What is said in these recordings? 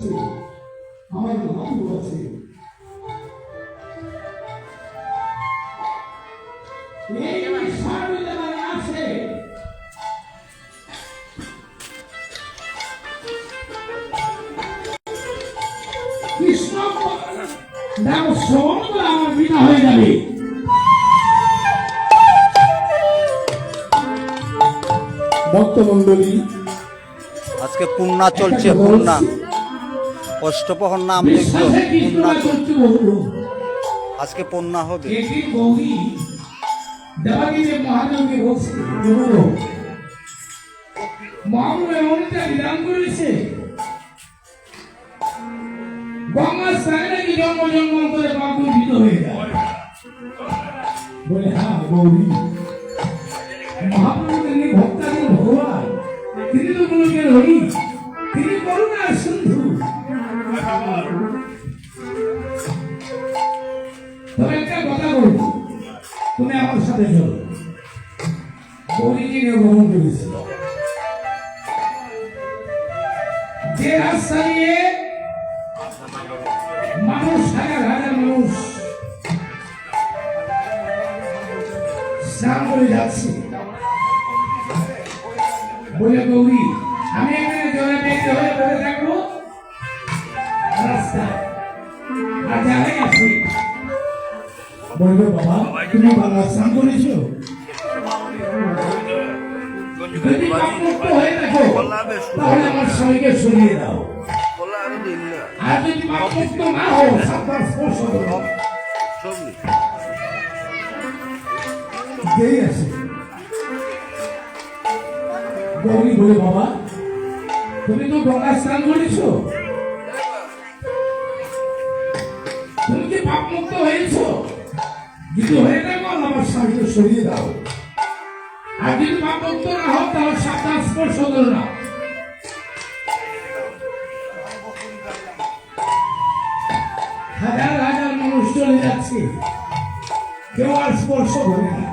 আছে, আমার নাম আছে। এই সার্বজনীন আছে কৃষ্ণ নাম শ্রবণ করে আমার বিনা হয়ে যাবে। ভক্তমন্ডলী, আজকে পূর্ণা চলছে, পূর্ণা অষ্টপ্রহর নাম দেখলো, পূর্ণা চলছে, আজকে পূর্ণা হবে। মহাদেবকে বলছে মহাপ্রভু এমন একটা বিধান করেছে, গঙ্গা স্নানে নাকি জন্ম জন্মান্তরে পাপ দূষিত হয়ে যায়। বলে হ্যাঁ গৌরী, মহাপ্রভু তিনি ভক্তাদের ভগবান, তিনি তো মনুষ্যের হরি, তিনি করুণার সিন্ধু। তবে একটা কথা বলবো, তুমি আমার সাথে চলো। গৌরীজিকে গ্রহণ করেছিল যে রাস্তা দিয়ে মানুষ, হাজার হাজার মানুষ স্নান করে যাচ্ছে। বলে গৌরী, আমি এখানে জলে বেঁধে হয়ে বসে থাকবো রাস্তায়, আর যারাই আছে বলবে বাবা তুমি বাংলা স্নান করেছো, যদি পাপমুক্ত হয়ে থাকো তাহলে আমার স্বামীকে সরিয়ে দাও, আর যদি পাপমুক্ত না হও সাবধান স্পর্শ করো। যেই আছে গৌরী বলে বাবা তুমি তো গঙ্গা স্নান করেছ, তুমি কি পাপমুক্ত হয়েছ, যদি হয়ে থাকো আমার স্বামীকে সরিয়ে দাও, আর যদি পাপমুক্ত না হও তাহলে সাবধান স্পর্শ করো না। হাজার হাজার মানুষ চলে যাচ্ছে, কেউ আর স্পর্শ করে না।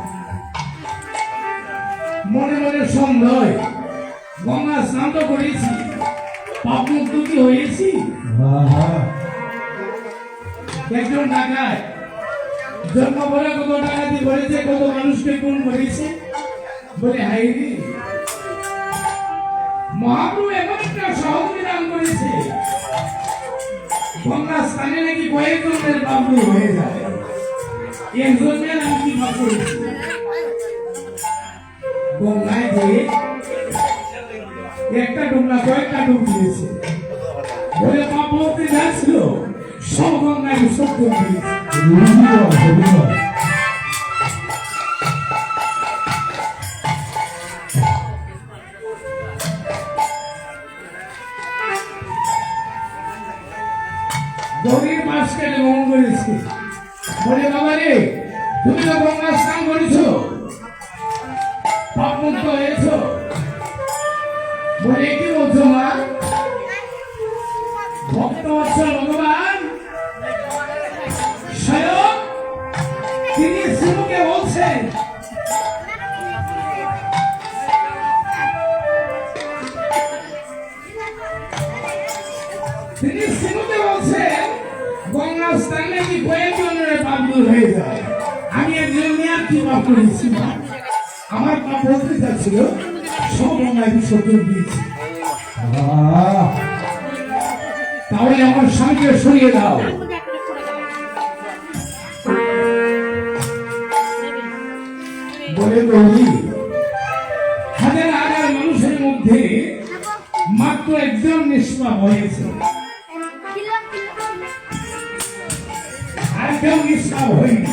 মনে মনে সন্দেহ, গঙ্গা স্নান তো করেছি, পাপমুক্ত কি হয়েছি? একজন ডাকায় জন্ম বলে কত ডাকাতি করেছে, কত মানুষকে খুন করেছে। বলে হাই রে, মহাপ্রভু এমন একটা সহজ বিধান করেছে, গঙ্গা স্নানে নাকি কয়েকজনের পাপ হয়ে যায়, একজনের আমি কি পাপ করেছি? গঙ্গায় গিয়ে একটা ডুব না কয়েকটা ডুব দিয়েছে, বলে পাপ হতে যাচ্ছিল সব গঙ্গায় সত্য দিয়েছে। গৌরীর মাস কেটে গ্রহণ করেছে। বলে বাবা রে, তুমি তো গঙ্গা স্নান করেছ, পাপমুক্ত হয়েছ। বলে কি বলছো মা? ভক্তবৎসল ভগবান স্বয়ং তিনি শ্রীমুখে বলছেন, তিনি শ্রীমুখে বলছেন গঙ্গা স্নানে কি কয়েকজনের পাপ দূর হয়ে যায়, আমি একজন মেয়ার কি পাপ করেছি? আমার পাপ বলতে চাচ্ছিল সব গঙ্গায় বিসর্জন দিয়েছি, তাহলে আমার স্বামীকে সরিয়ে দাও। বলে গৌরী, হাজার হাজার মানুষের মধ্যে মাত্র একজন নিষ্পাপ হয়েছে, আর কেউ নিষ্পাপ হয়নি।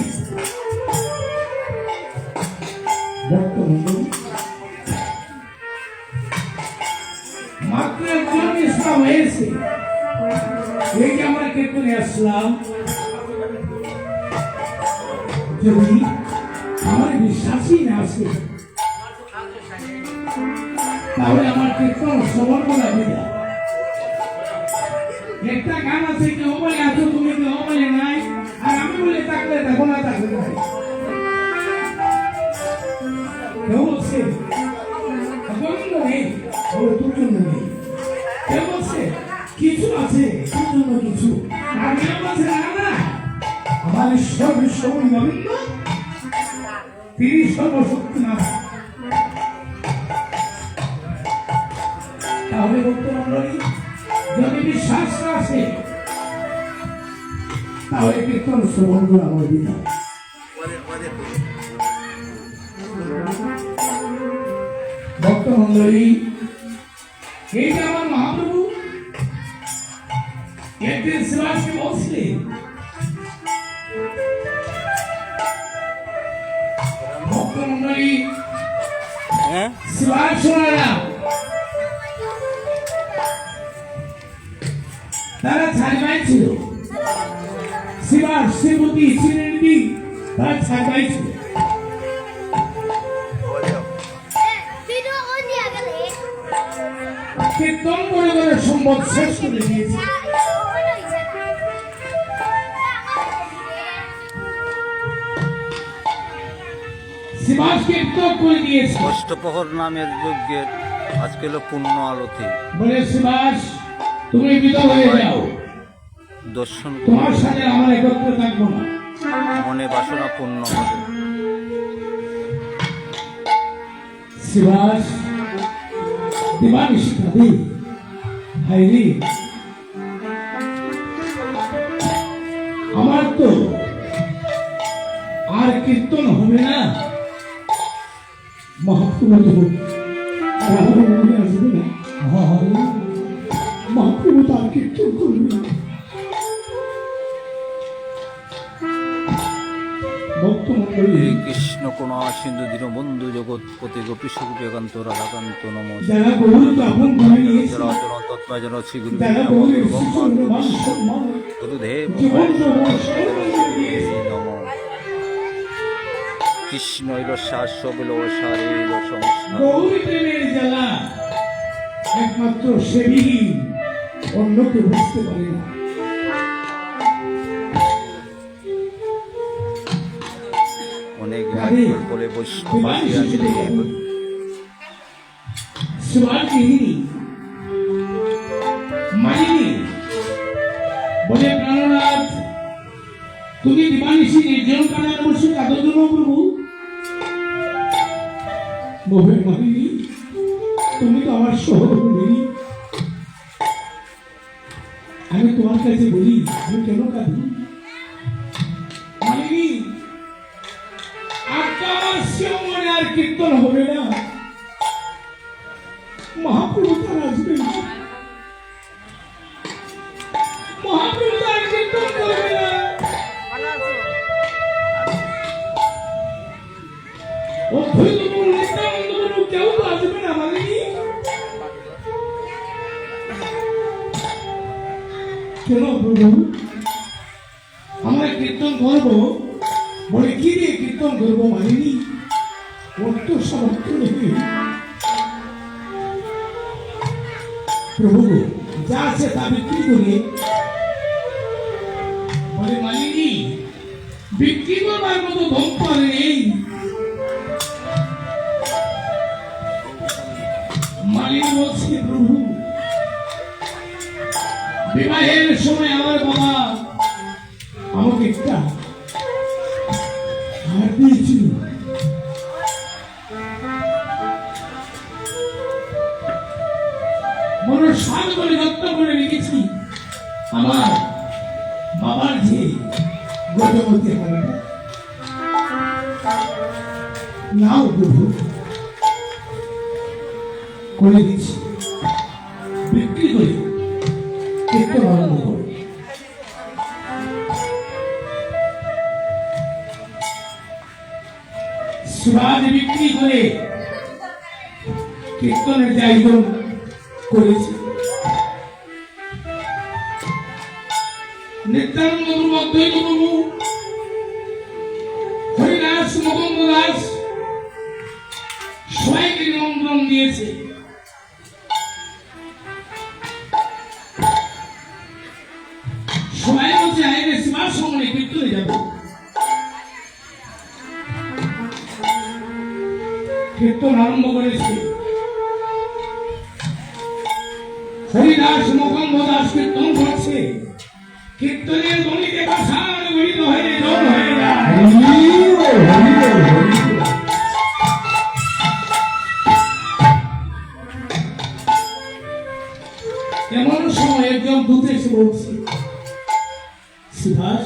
মাত্র একজন নিষ্পাপ হয়েছে। এই যে আমরা কীর্তনে আসলাম, যদি আমার বিশ্বাসই না আসে তাহলে আমার কীর্তন শ্রবণ করা যায়। একটা গান আছে, কেউ বলে আছো তুমি, কেউ বলে নাই, আর আমি বলে থাকলে দেখো না থাকলে নাই। কেউ বলছে বন্ধ নেই, তোর জন্য নেই, কেউ বলছে কিছু আছে, জন্য কিছু আর কেউ বলছে না না আমার ঈশ্বর বিশ্বকবি গোবিন্দ তিনি সর্বশক্তিমান। তাহলে ভক্তমণ্ডলী যদি বিশ্বাস আছে তাহলে কীর্তন শ্রবণ করা বলবি না। ভক্তমণ্ডলী এই যে আমার মহাপ্রভু একদিন শিবাসকে বলছিলেন ভক্তমণ্ডলী হ্যাঁ শিবাস শোনারা তারা ছাড়বাই ছিল শিবাস শ্রীমতী শ্রীনিধি তারা ছাড়বাই ছিল। কীর্তন করে করে সম্পদ শেষ করে দিয়েছে। শিবাস কীর্তন করে দিয়েছে। অষ্টপ্রহর নামের যজ্ঞের আজকে হলো পূর্ণ আরতি। বলে শিবাস তুমি বিদায় হয়ে যাও, দর্শন তোমার সাথে আমার একত্রে থাকবো না। মনে বাসনা পূর্ণ হবে। শিবাস দিবানিশি কাঁদে হাইরে আমার তো আর কীর্তন হবে না। মহাপ্রভু আর আমার মনে আসবে না। মহাপ্রভু তো আর কীর্তন করবে না। ভক্তমণ্ডলী কৃষ্ণ কোনা সিন্ধু দীনবন্ধু জগৎপতি গোপীশ গোপীকান্ত রাধাকান্ত নমঃ যারা গৌরকে আপন করে নিয়েছে, তৎমাজন শ্রী গুরু যারা গৌরের শিশুর মান সম্মান গুরুদেব জীবন যৌবন সর্বস্ব দিয়েছে, নমঃ। কৃষ্ণ ইল শাস্য বিল সারে সংসার গৌরী প্রেমের জ্বালা একমাত্র সেবী অন্য কেউ বুঝতে পারে না। অনেক বলে বৈষ্ণব শিবাগিনী মালিনী বলে প্রাণনাথ তুমি দিবানিশি নির্জন কানায় বসে কাঁদো জন্য প্রভু। বলে মালিনী তুমি তো আমার সহধর্মিণী, আমি তোমার কাছে বলি আমি কেন কাঁদি? মালিনী মনে আর কীর্তন হবে না, মহাপ্রভু তার আসবেন না, মহাপ্রভু তার কীর্তন করবে না। অদ্বৈতগুরু নিত্যানন্দগুরু কেউ তো আসবে না মালিনী। কেন প্রভু আমরা কীর্তন করবো? বলে কি দিয়ে কীর্তন করবো মালিনী? অর্থ সামর্থ্য নেই প্রভু, যা আছে তা বিক্রি করে। বলে মালিনী বিক্রি করবার মতো ধন তো আর নেই। মালিনী বলছে প্রভু বিবাহের সময় আমার বাবা আমাকে একটা হার দিয়েছিল, মনসাল করে যত্ন করে রেখেছি। আমার বাবার যে গজমতি হয় না, নাও প্রভু করে দিচ্ছি, বিক্রি করে কীর্তন আরম্ভ করো। শিবাজ বিক্রি করে কীর্তনের যে আয়োজন করেছে, নিত্যানন্দ গুরু, অদ্বৈত গুরু, হরিদাস, মদন দাস সবাইকে নিমন্ত্রণ দিয়েছে। সবাই বলছে আইনে শিবার সঙ্গে কীর্তনে যাবো। কীর্তন আরম্ভ করেছে। হরিদাস মুকুন্দ দাস কীর্তন করছে, কীর্তনের ধ্বনিতে ভাষার গণিত হয়ে জল হয়ে যায়। এমন সময় একজন দূত এসে বলছে, সুভাষ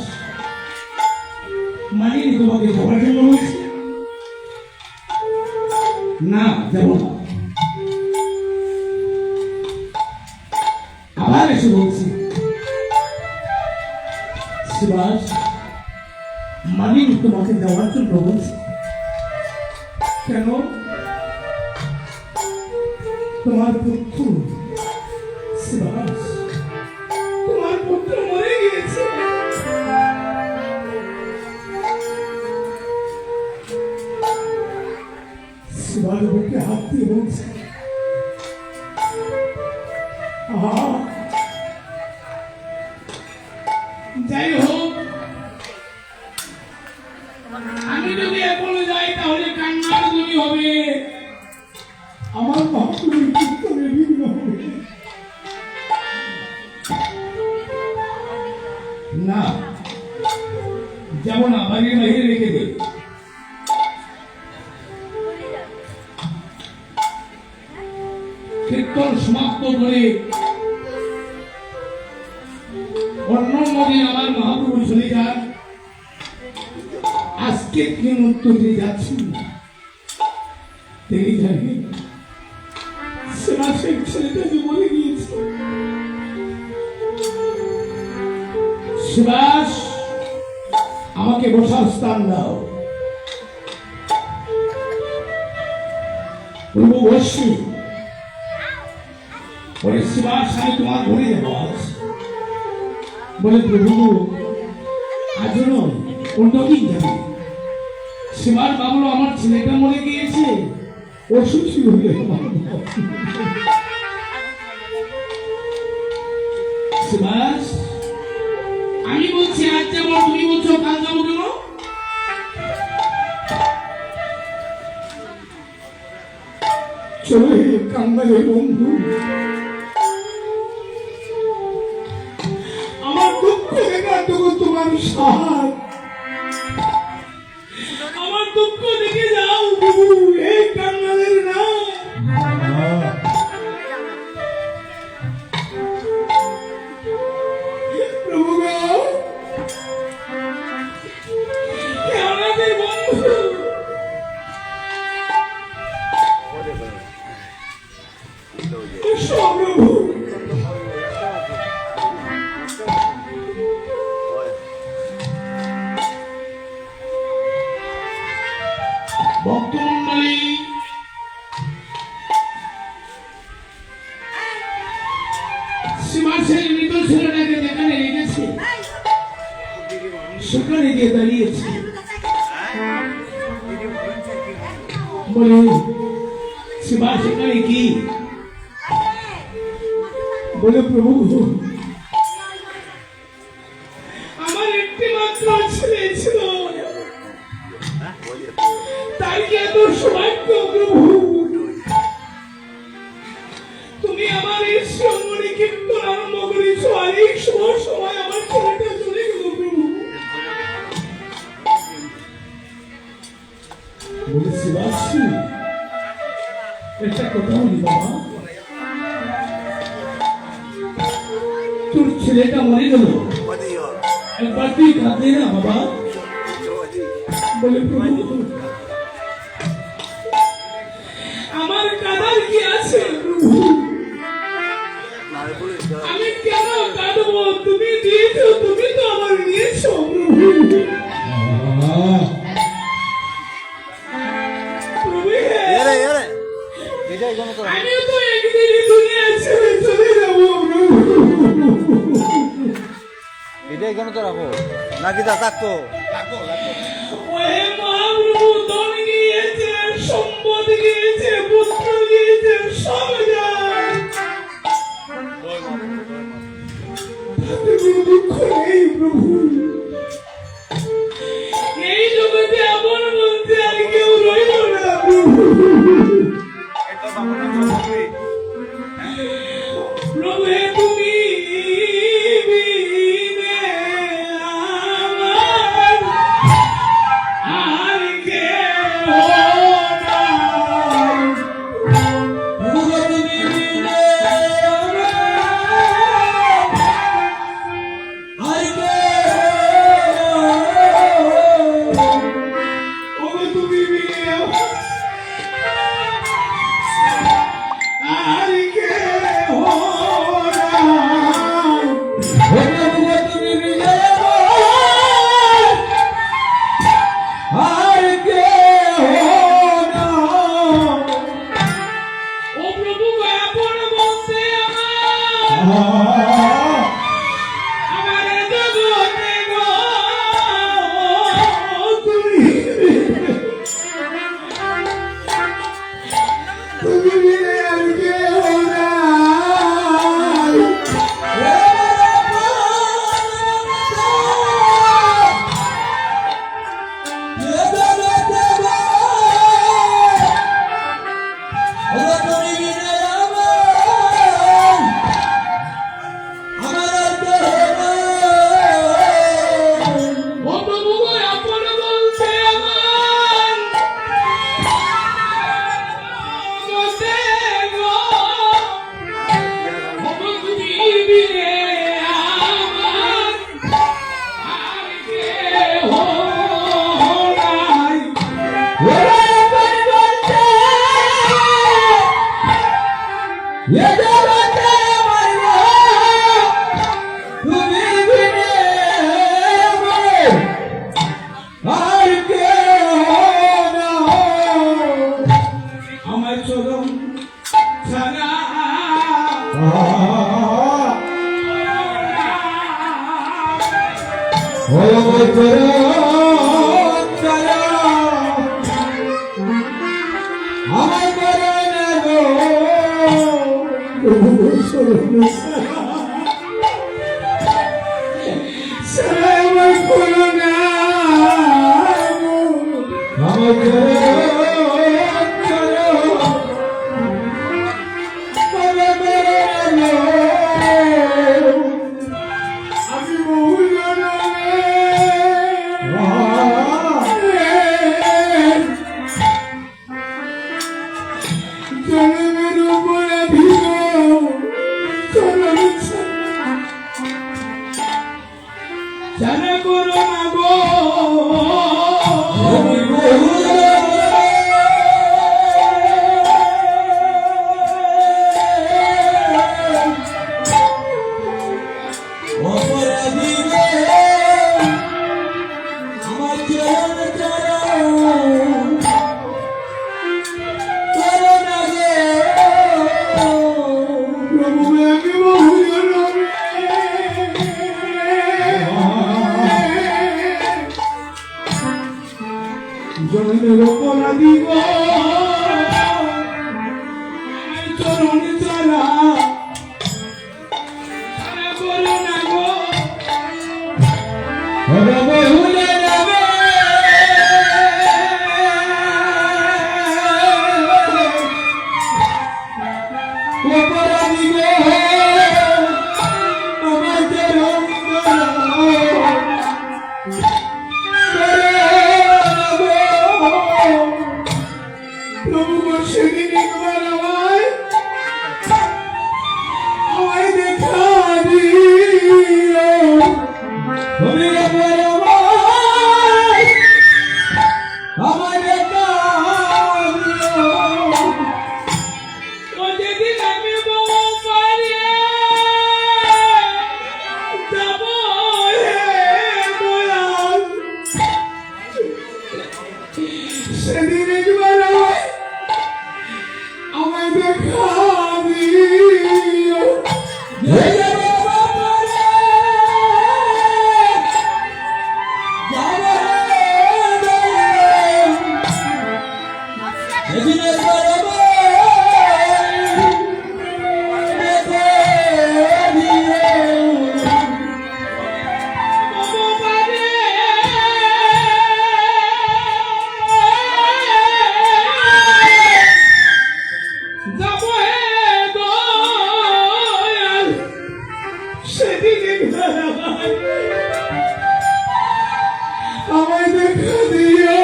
মানিনি তোমাকে যাওয়ার জন্য বলছে না, যাব না। আবার এসে বলছি, সুভাষ মানিনি তোমাকে যাওয়ার জন্য বলছে কেন? তোমার পুত্র সুভাষ, তোমার পুত্র মরে গিয়েছে। সুভাষ বুকে হাত দিয়ে বলছে, যাই হোক, আমি যদি এখন যাই তাহলে কান্নার ধ্বনি হবে, আমার মহাপুরুষ কীর্তনে বিঘ্ন হবে। না, যেমন বাড়ির বাইরে রেখে দে। কীর্তন সমাপ্ত করে অন্য নদী আমার মহাপ্রভু চলে যান। আজকে কেন উত্তর দিয়ে যাচ্ছি তিনি জানি সেবাসের ছেলেটা যে বলে গিয়েছে, সুভাষ আমাকে বসার স্থান দাও। প্রভু বসি বলে, সুভাষ আমি তোমার ঘরে যাবো আজ। বলে, প্রভু আজ নয়, অন্যদিন যাবে। সুভাষ বাবুলো আমার ছেলেটা মরে গিয়েছে, অসুস্থ হয়ে সুভাষ আমি বলছি আজ যাবো, তুমি বলছো কাল যাবো কেন? চলে কাঙ্গালের বন্ধু, আমার দুঃখ দেখা তবু তোমার সাহায্য, আমার দুঃখ দেখে যাও প্রভু, এই কাঙ্গালের না। প্রভু আমাদের বন্ধু, প্রভু ভক্তমন্ডলী, সুভাষের মৃত ছেলেটাকে যেখানে রেখেছে সেখানে গিয়ে দাঁড়িয়েছে। বলে, সুভাষ এখানে কি? বলে, প্রভু আমার একটি মাত্র ছেলে ছিল, তাই কি এত সৌভাগ্য প্রভু? তুমি আমার এই শ্রমণী কীর্তন আরম্ভ করেছ, আর এই শুভ সময় আমার ছেলেটা চলে গেল প্রভু। বলে, সুভাষ একটা কথা বলি বাবা, তোর ছেলেটা মরে গেল, একবার তুই কাঁদে না বাবা। বলে, প্রভু আমার কাঁদার কি আছে প্রভু? আমি কেন কাঁদবো? তুমি দিয়েছো, তুমি তো আমার নিয়েছো প্রভু। আমিও তো একদিন দুনিয়া ছেড়ে চলে যাবো প্রভু। এটাই কেন তো রাখো নাকি তা থাকতো? ওহে মহাপ্রভু, ধন গিয়েছে, সম্পদ গিয়েছে, পুত্র গিয়েছে, সব যায়, তাতে কোনো দুঃখ নেই প্রভু। এই জগতে আপন বলতে আর কেউ রইল না প্রভু। প্রভু আমার করে না গো প্রভু শরণ সারা আমার করো না গো আমার করে আমি বহু জনমের উপরে জানা করো না গো জনের অপরাধী গো চরণ চালা করো না গো বহুলে যাবে অপরাধী গো আমার চরণ প্রভু সেদিন একবার আমায় দেখা দিও তুমি একবার আমায় দেখা দিও ও যেদিন আমি বউ পারিয়ে যাব দয়াল সেদিন একবার আমায় দেখা দিও আমায় দেখা দিও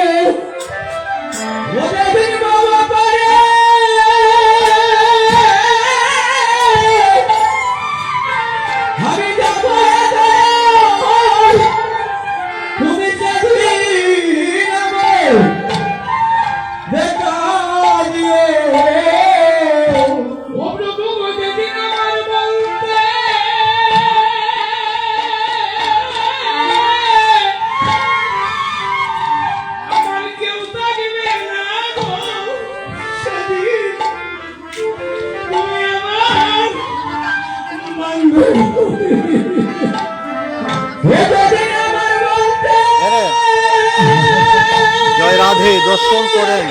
ওদের বাবা পারে আমি যাব তুমি যদি দেখা দিও ও প্রভু যেদিন আমার বলতে জয় রাধে দর্শন করেন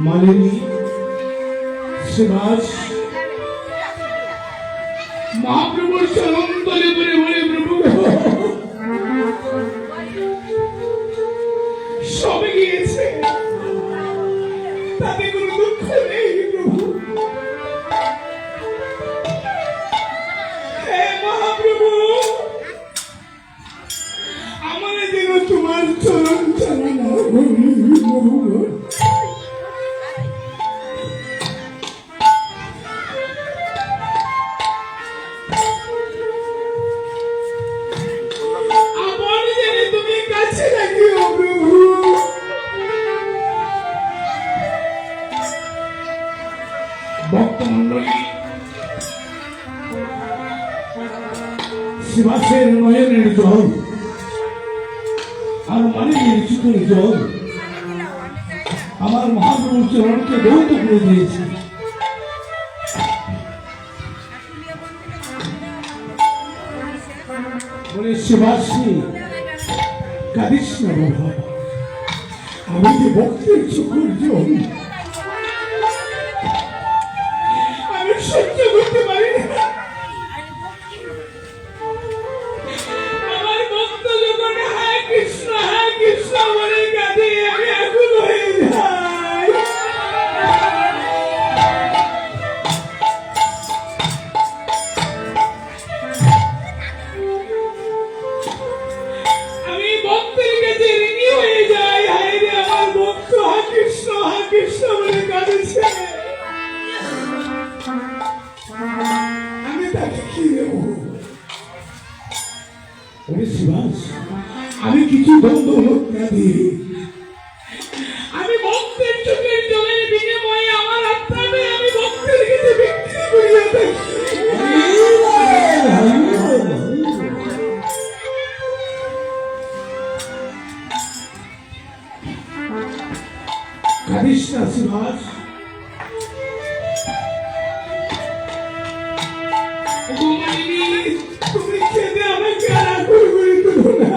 মালিনী শিবাস মহাপ্রভুর চরণ তলে করে বলে প্রভু সবে গিয়েছে আপন জেনে তুমি কাছে রাখিও প্রভু। ভক্তমণ্ডলী, শিবাসের নয়নের জল আর মালিনীর চুকুর জল আমার মহাপ্রভুর চরণকে বহুত করে দিয়েছে। বলে শিবাসী কাঁদিস না বাবা, আমি যে ভক্তের চুকুর জল আমি সহ্য করতে পারি না। আমার ভক্ত যখন হ্যাঁ কৃষ্ণ বলে কাঁদে আমি আকুল হয়ে যাই। আমি ভক্তের কাছে ঋণী হয়ে যাই। হায় রে, আমার ভক্ত হ্যাঁ কৃষ্ণ বলে কাঁদেছে, আমি তাকে কি দেব? ওরে শিবাস, আমি কিছু দ্বন্দ্ব না দিয়ে আমি ভক্তের চোখের জলের বিনিময়ে আমার আত্মাকে আমি ভক্তের কাছে বিক্রি করিয়া থাকি। কাঁদিস না শিবাস, তুমি খেতে আমাকে আর আকুল করে তুলো না।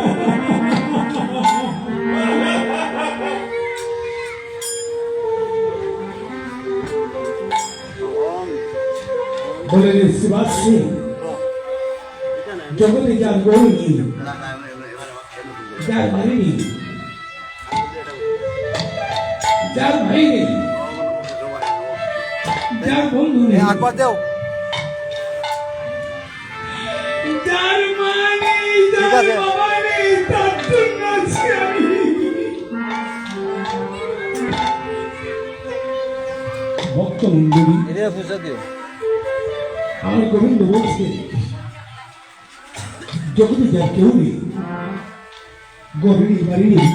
বলে রে শিবাশ্রী, জগতে যার গৌর নেই, যার বাড়ি নেই, যার ভাই নেই, যার বন্ধু নেই, যার মা নেই, যার বাবা নেই, তার জন্য আছি আমি। ভক্ত মন্ডলী, আমার গোবিন্দ বলছে জগতে যার কেউ নেই, গরিনী বাড়ি নেই,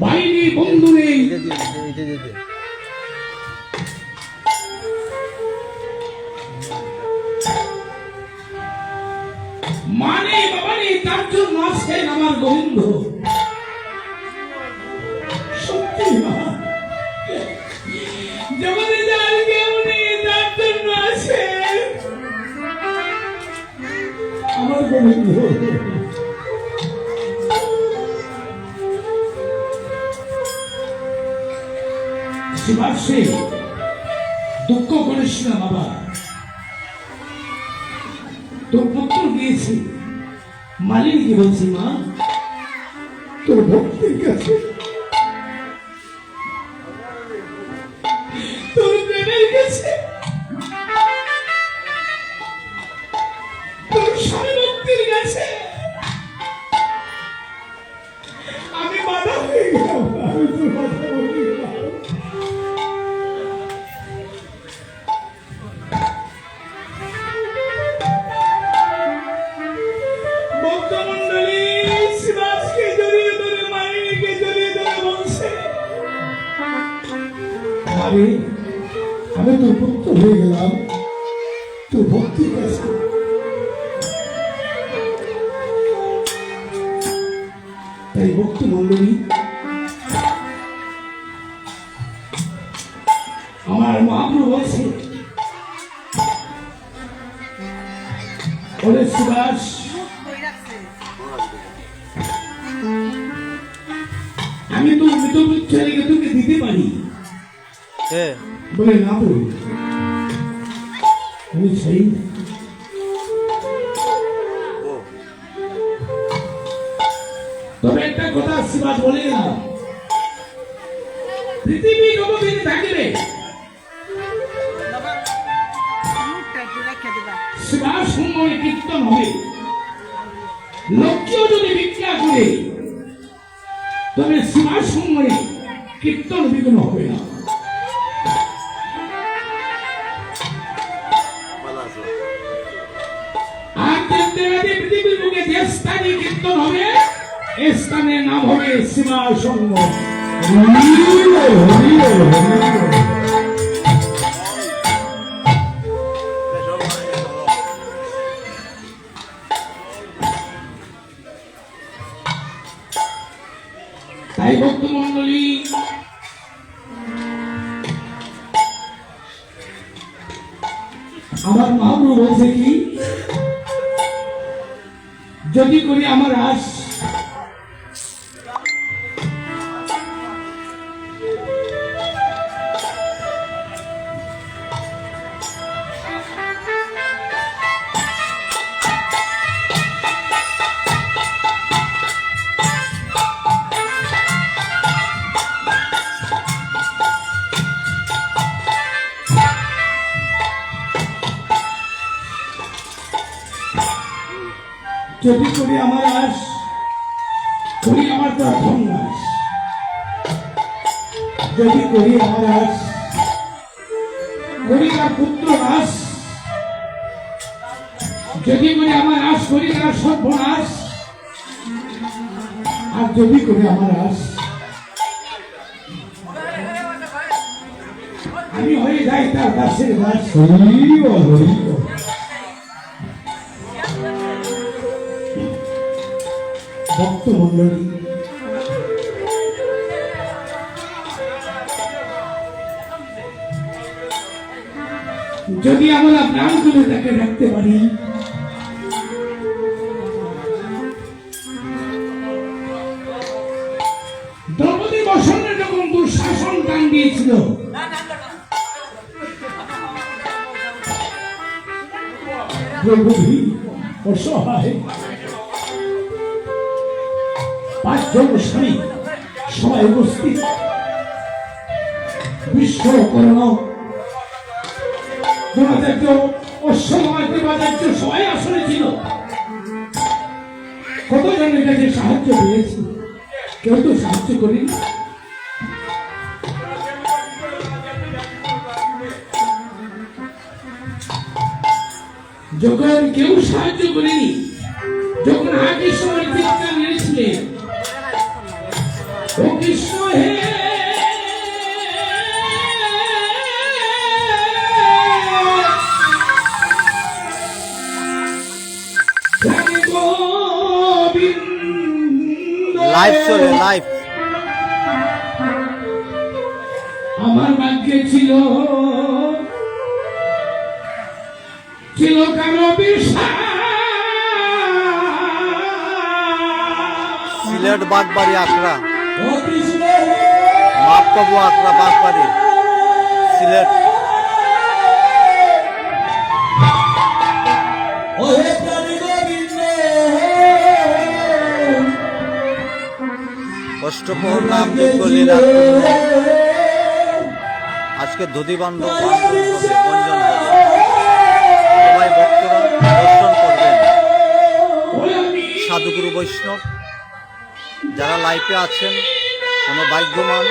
ভাই নেই, বন্ধু নেই, মা নেই, বাবা নেই, তার জন্য আছেন আমার গোবিন্দ। সত্যি মা, জগতে যার কেউ নেই, তার জন্য আছে আমার গোবিন্দ। শিবাশ্রী, দুঃখ করিস না বাবা, তোর পুত্র গিয়েছি মালিনীকে বলছি, মা তোর ভক্তির কাছে, তোর প্রেমের কাছে, তোর স্বামী ভক্তির কাছে আমি বাধা হয়ে গেলাম। আমি তোর বাধা হয়ে গেলাম। ভক্তমণ্ডলী, শিবাসকে জড়িয়ে ধরে মালিনীকে জড়িয়ে ধরে বলছে, আরে আমি তোর ভক্ত হয়ে গেলাম তোর ভক্তির কাছে। তাই ভক্ত মন্ডলী, আমার মহাপ্রভু বলছে, ওরে শিবাস, আমি তো মৃত ছেলেকে তোকে দিতে পারি। বলে না বলি, আমি চাই না। তবে একটা কথা শিবাস বলে গেলাম, পৃথিবী যতদিন থাকবে শিবাস সুন্দরী কীর্তন হবে, লক্ষ্যও যদি ভিক্ষা করে, তবে সীমার সময়ে কীর্তন বিঘ্ন হবে না। আর দেবদেবী পৃথিবীর বুকে যে স্থানে কীর্তন হবে, এ স্থানের নাম হবে সীমা সঙ্গ। তাই ভক্ত মন্ডলী, আমার মহাপ্রভু বলছে কি, যদি করি আমার আশ, যদি করি আমার আশ, করি আমার প্রথম আশ। যদি করি আমার আশ, করি তার পুত্র নাশ। যদি করি আমার আশ, করি তার সর্বনাশ। আর যদি করি আমার আশ, আমি হয়ে যাই তার দাসের দাস। ভক্ত মন্ডলী, যদি আমরা প্রাণ তুলে তাকে রাখতে পারি, দ্রৌপদী বসন্তে যখন দুঃশাসন টান দিয়েছিল, দ্রৌপদী অসহায়, পাঁচজন স্বামী সবাই উপস্থিত, বিশ্বকর্ণ, দ্রোণাচার্য, অশ্বত্থামা, কৃপাচার্য সবাই আসলে ছিল। কতজনের কাছে সাহায্য পেয়েছি, কেউ তো সাহায্য করেনি। যখন কেউ সাহায্য করেনি, যখন আগের সময় চিৎকার মেরেছিলেন, ও কৃষ্ণ হে, লাইভ চলে, লাইভ। আমার ভাগ্যে ছিল কারো বিশ্বাস। সিলেট বাগবাড়ি আকরা, ও কৃষ্ণ মাপকাবু আকরা বাগবাড়ি, সিলেট। ও হে প্রাণী গোবিন্দ, অষ্টপ্রহর নাম যজ্ঞ লীলা আজকে দধিবান্ধব বঞ্জন হবে। সবাই ভক্তরা দর্শন করবেন। সাধুগুরু বৈষ্ণব যারা লাইফে আছেন, কোনো ভাগ্যমান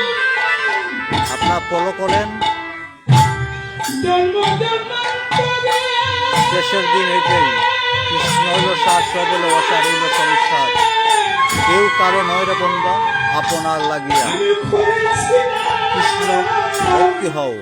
আপনারা ফলো করেন। শেষের দিন এটাই, কৃষ্ণ হইল সার, সব হইল অসার, হইল সংসার। কেউ কারো নয় রে বন্ধা, আপনার লাগিয়া কৃষ্ণ ভক্তি হও।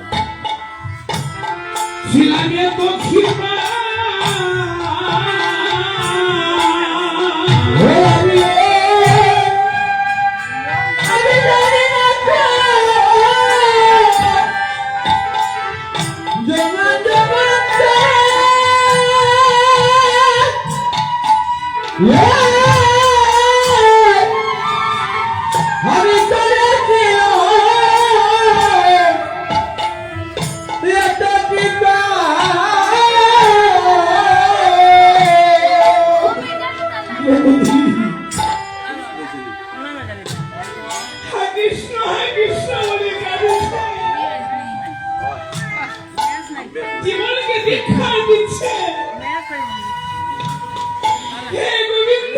জীবনকে দীক্ষা দিচ্ছে। হে গোবিন্দ,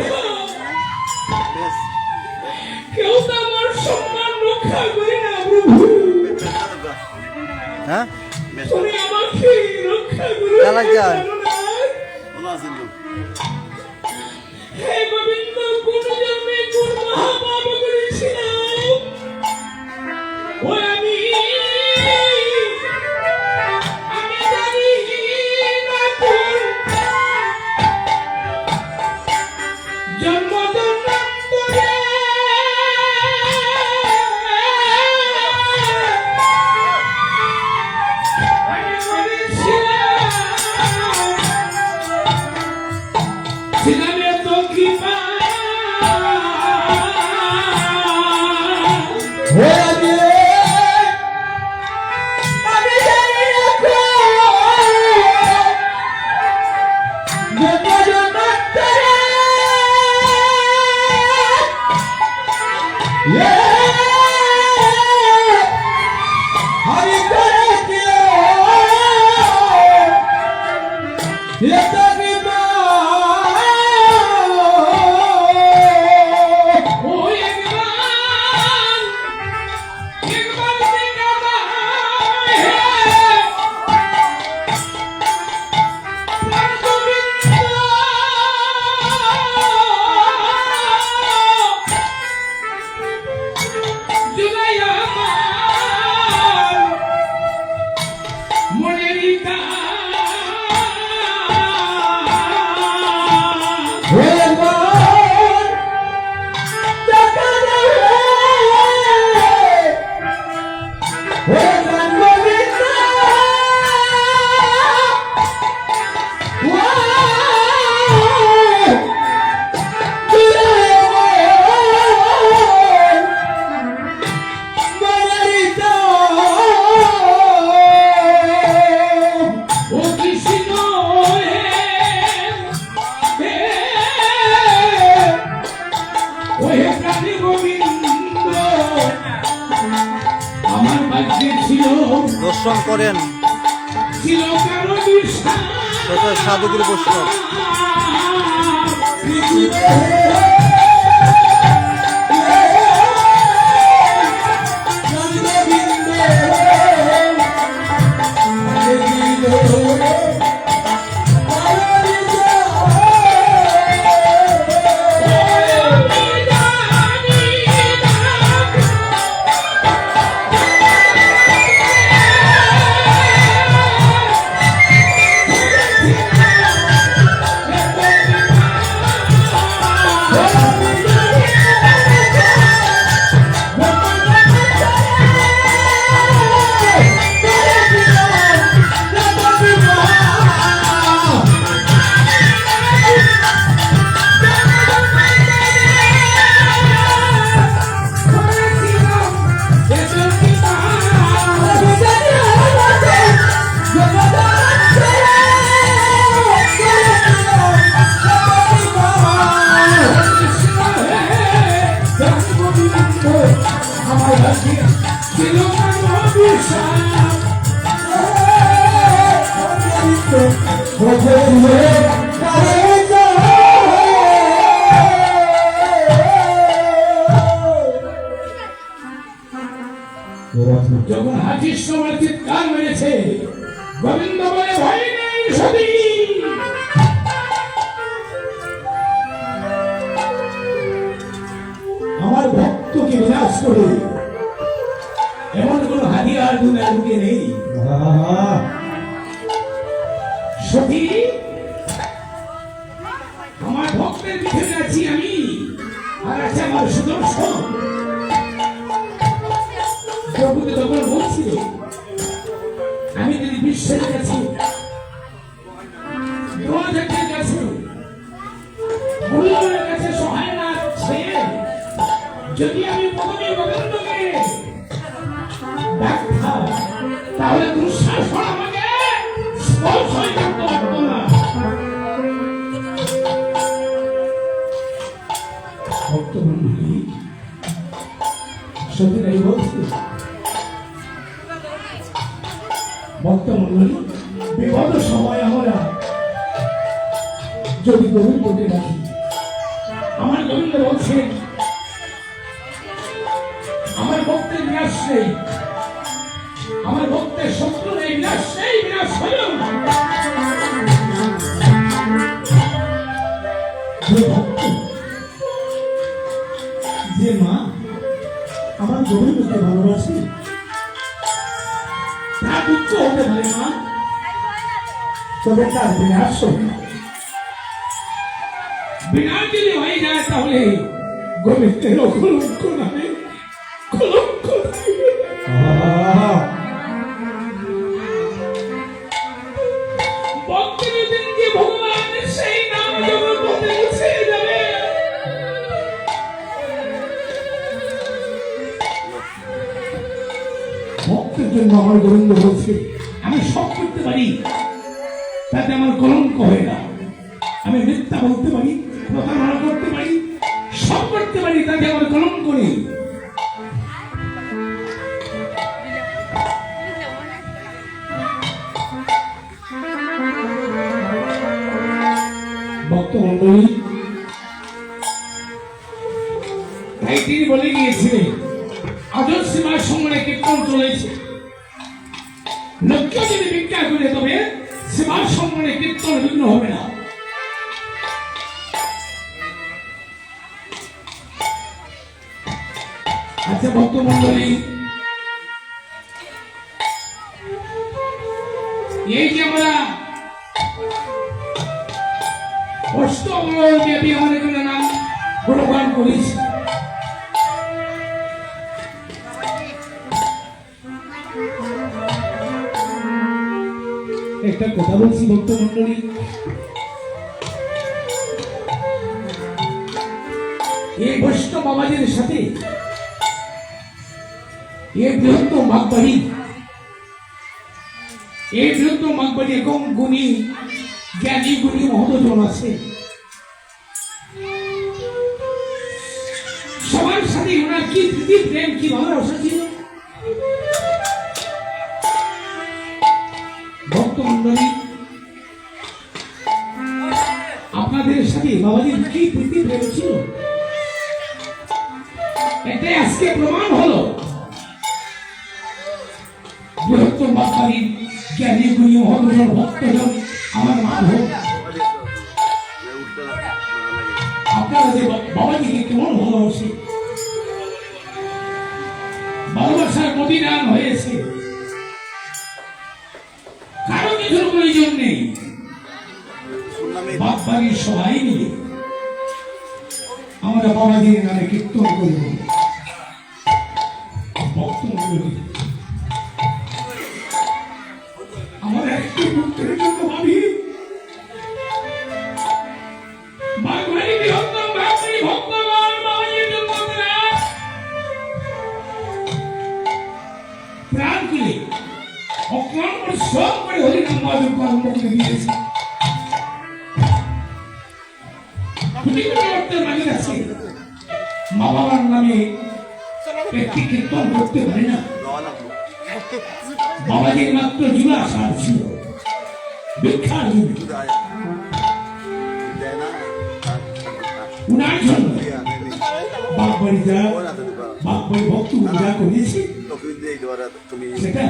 কেউ তো আমার সম্মান রক্ষা করে না প্রভু, হ্যাঁ তুমি আমাকে রক্ষা করে চালাক যায়। হে গোবিন্দ, কোন জন্মে কোন মহাপাপ করেছিলাম, ও আমি জানি না কোন জন্ম জন্মান্তরে আমি ছিলাম এত কৃপা, আমি জানি না কোন জন্ম জন্মান্তরে আমি দর্শন করেন ছিল কারো বিশ্বাস, সেটা সাধুগুরু বৈষ্ণব। যখন হাজির সময় চিৎকার মেরেছে, গোবিন্দ বলে ভয় নেই সতী, আমার ভক্তকে বিনাশ করে এমন কোন হাতিয়ার দুনিয়ার বুকে নেই। সতী, আমার ভক্তের পিছনে আছি আমি, আর আছে আমার সুদর্শন। প্রভুকে তখন বলছিল, আমি যদি বিশ্বের কাছে, ব্রহ্মচারীর কাছে, ভগবানের কাছে সহায় না ছেয়ে যদি আমি প্রথমে গোবিন্দকে ডাকতাম, তাহলে দুঃশাসন আমাকে স্পর্শই করতে পারত না। ভক্তমণ্ডলী সত্যি বলছি, ভক্তমণ্ডলী বিপদ সময় আমরা যদি গোবিন্দকে রাখি, আমার গোবিন্দ বলছেন নেই, আমার ভক্তের শত্রু নেই, বিনাশ নেই, বিনাশ হইল না। যে ভক্ত, যে মা আমার গোবিন্দকে ভালোবাসে, তার দুঃখ হতে পারে মা, তবে তার বিনাশ হবে না। বিনাশ যদি হয়ে যায় তাহলে গোবিন্দের কলঙ্ক নামে কলঙ্ক থাকবে। ভক্তি যেদিন যে ভগবান সেই নাম যখন পথে মুছে যাবে, ভক্তের জন্য আমার গোবিন্দ বলছে আমি সব করতে পারি, তাতে আমার কলঙ্ক হয় না। আমি মিথ্যা বলতে পারি, প্রতারণা করতে পারি, সব করতে পারি, তাতে আমার কলঙ্ক নেই। ভক্তমণ্ডলী, তাই তিনি বলে গিয়েছিলেন আদর সীমার সঙ্গে কীর্তন চলেছে, লক্ষ্য যদি ভিক্ষা করে তবে সীমার সঙ্গে কীর্তন বিঘ্ন হবে না। আচ্ছা ভক্তমণ্ডলী, এই যে আমরা অষ্টমী আমাদের নাম গুণগান করেছি, একটা কথা বলছি ভক্তমণ্ডলী, এই বৈষ্ণব বাবাজির সাথে এই বৃহত্তম মাগবাড়ি, এই বৃহত্তম মাগবাড়ি এবং গুণী জ্ঞানী গুণী মহতজন আছে, সবার সাথে ওনার কি প্রীতি প্রেম কি ভালোবাসা ছিল। ভক্তমণ্ডলী, আপনাদের সাথে বাবাজির কি প্রীতি প্রেম ছিল, এটাই আজকে প্রমাণ হলো। বৃহত্তম বাবাজির জ্ঞানী গুণী মহতজন ভক্তজন আমার মাধব, আপনারা যে বাবাজিকে কেমন ভালোবাসে, ভালোবাসার প্রতিদান হয়েছে, কারো কিছুর প্রয়োজন নেই, বাবাজির সবাই মিলে আমরা বাবাজির নামে কীর্তন করব। ভক্তমণ্ডলী, আমরা একটি পুত্রের জন্য ভাবি, বাগবাড়ি বৃহত্তম বাগবাড়ি ভক্তগণ বাবাজির জন্য প্রাণ খুলে অক্লান্ত পরিশ্রম করে হরিনাম বাজন কর্ম করে দিয়েছে। কোটি কোটি ভক্তের মাঝে আছে, মা বাবার নামে একটি কীর্তন করতে পারে না। বাবাজির মাত্র জুলা সার ছিল, ভিক্ষার জন্য, উনার জন্য বাগবাড়ি যা বাগবাড়ি ভক্ত যা করেছে সেটা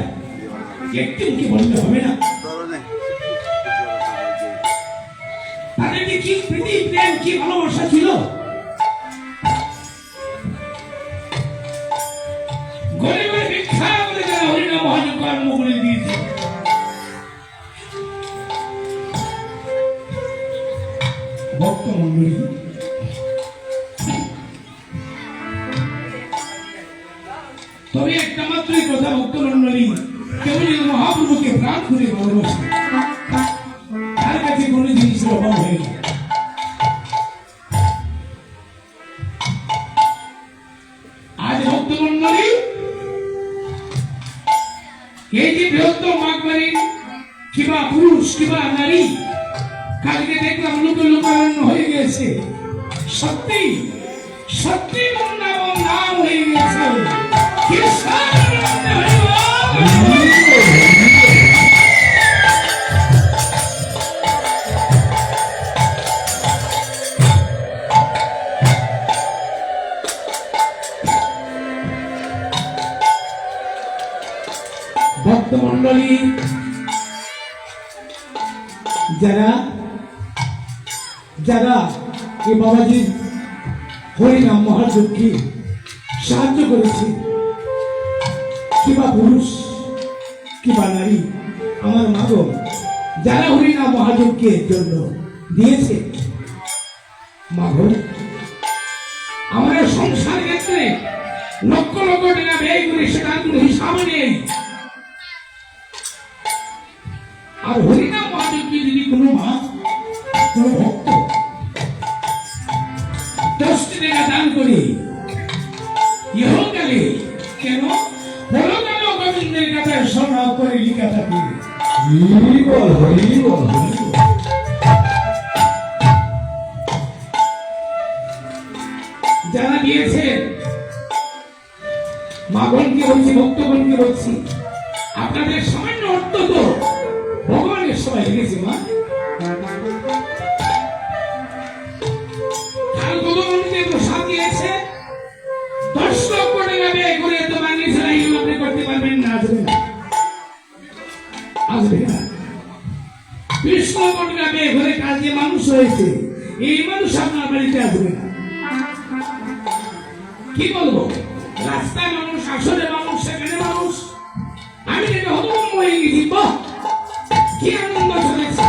একটি মুখে বলতে হবে না। তাদের যে কি প্রীতি প্রেম কি ভালোবাসা ছিল, ঘরে ঘরে ভিক্ষা করে যারা হরিনাম বাজন কর্ম করে দিয়েছে। ভক্তমণ্ডলী, তবে একটা মাত্রই কথা ভক্তমণ্ডলী, কেউ যদি মহাপ্রভুকে প্রাণ করে ভালোবাসে তার কাছে কোনো জিনিসের অভাব হয়ে যায়। আজ ভক্তমণ্ডলী, এই যে বৃহত্তম মাগবাড়ি কিবা পুরুষ কিবা নারী, কালকে দেখলাম লোকারণ্য হয়ে গেছে, সত্যি সত্যি বৃন্দাবন নাম হয়ে গেছে। ভক্তমণ্ডলী যারা যারা এই বাবাজির হরিনাম মহাযজ্ঞে সাহায্য করেছে, কিবা পুরুষ কিবা নারী, আমার মাগো যারা হরিনাম মহাযজ্ঞের জন্য দিয়েছে, মাগো আমাদের সংসার ক্ষেত্রে লক্ষ লক্ষ টাকা ব্যয় করে সেটার কোনো হিসাব নেই। আর হরিনাম মহাযজ্ঞে যদি কোনো মা কোনো ভক্ত 10 টাকা দান করে ইহকালে কেন পরকালে গোবিন্দের কাছে স্মরণ করে লিখা থাকে হরি বল হরি বল হরি বল। যারা দিয়েছেন মাগনকে বলছি, ভক্তগণকে বলছি, আপনাদের সামান্য অর্থ তো ভগবানের সবাই লেগেছে মা। কাল ভগবানকে প্রসাদ দিয়েছে, 10 লক্ষ টাকা ব্যয় করে তো বানিয়েছে, আপনি করতে পারবেন না, আসবে না, আসবে না। 20 লক্ষ টাকা ব্যয় করে কাজ যে মানুষ হয়েছে, এই মানুষ আপনার বাড়িতে আসবে না। কি বলবো, রাস্তায় মানুষ, আসলে মানুষ, সেখানে মানুষ, আমি এটা হতভম্ব হয়ে গেছি। বাহ, কি আনন্দ চলেছে।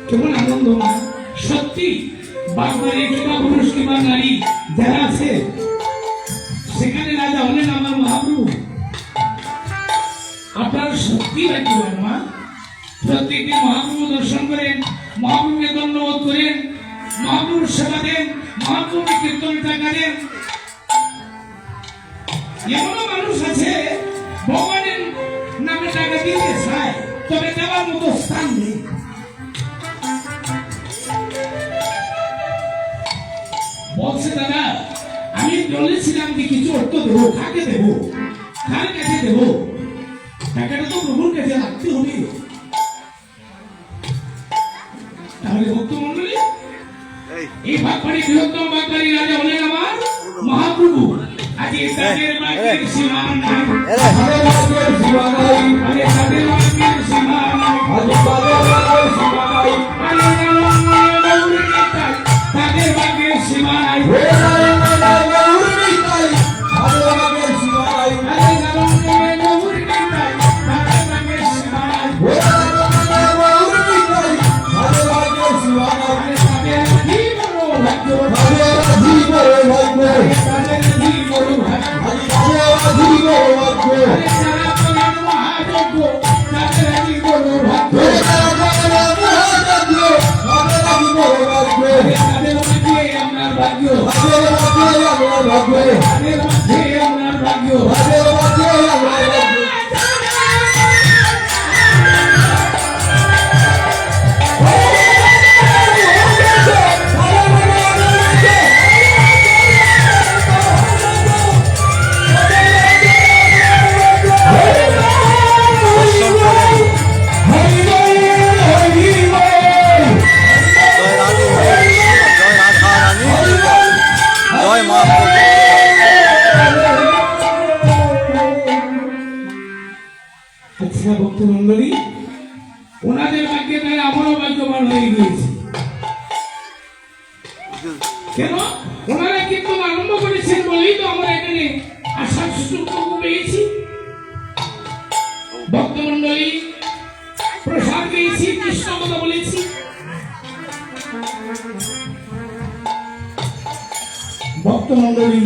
কেমন আনন্দ না সত্যি। বাঙালি কিংবা পুরুষ কিংবা নারী যারা আছে সেখানে রাজা হলেন আমার মহাপ্রভু। আপনারা সত্যি রাখবেন মা, প্রত্যেকদিন মহাপ্রভু দর্শন করেন, মহাপ্রভুকে ধন্যবাদ করেন, মহাপ্রভুর সেবা দেন, মহাপ্রভুকে কীর্তন টাকা দেন। এমনও মানুষ আছে ভগবানের নামে টাকা দিতে চায়, তবে দেওয়ার মতো স্থান নেই। বলছে দাদা আমি বলেছিলাম যে কিছু অর্থ দেবো, কাকে দেবো, কার কাছে দেবো, টাকাটা তো প্রভুর কাছে রাখতে হবে। তাহলে ভক্তমণ্ডলী এই ভাগবাড়ি বৃহত্তম ভাগবাড়ি রাজা হলেন আমার মহাপ্রভু। আজ তাদের বাক্যের সীমা নাই, তাদের বাক্যের সীমা নাই, তাদের বাক্যের সীমা নাই, তাদের বাক্যের সীমা নাই, তাদের বাক্যের সীমা নাই। ভক্তমণ্ডলী ওনাদের ভাগ্যে তাই আমারও ভাগ্যবান হয়ে গিয়েছে। কেন ওনারা কিন্তু আরম্ভ করেছেন বলেই তো আমরা এখানে আসার সুযোগ পেয়েছি। ভক্তমণ্ডলী প্রসাদ পেয়েছি, কৃষ্ণ কথা বলেছি। ভক্তমণ্ডলী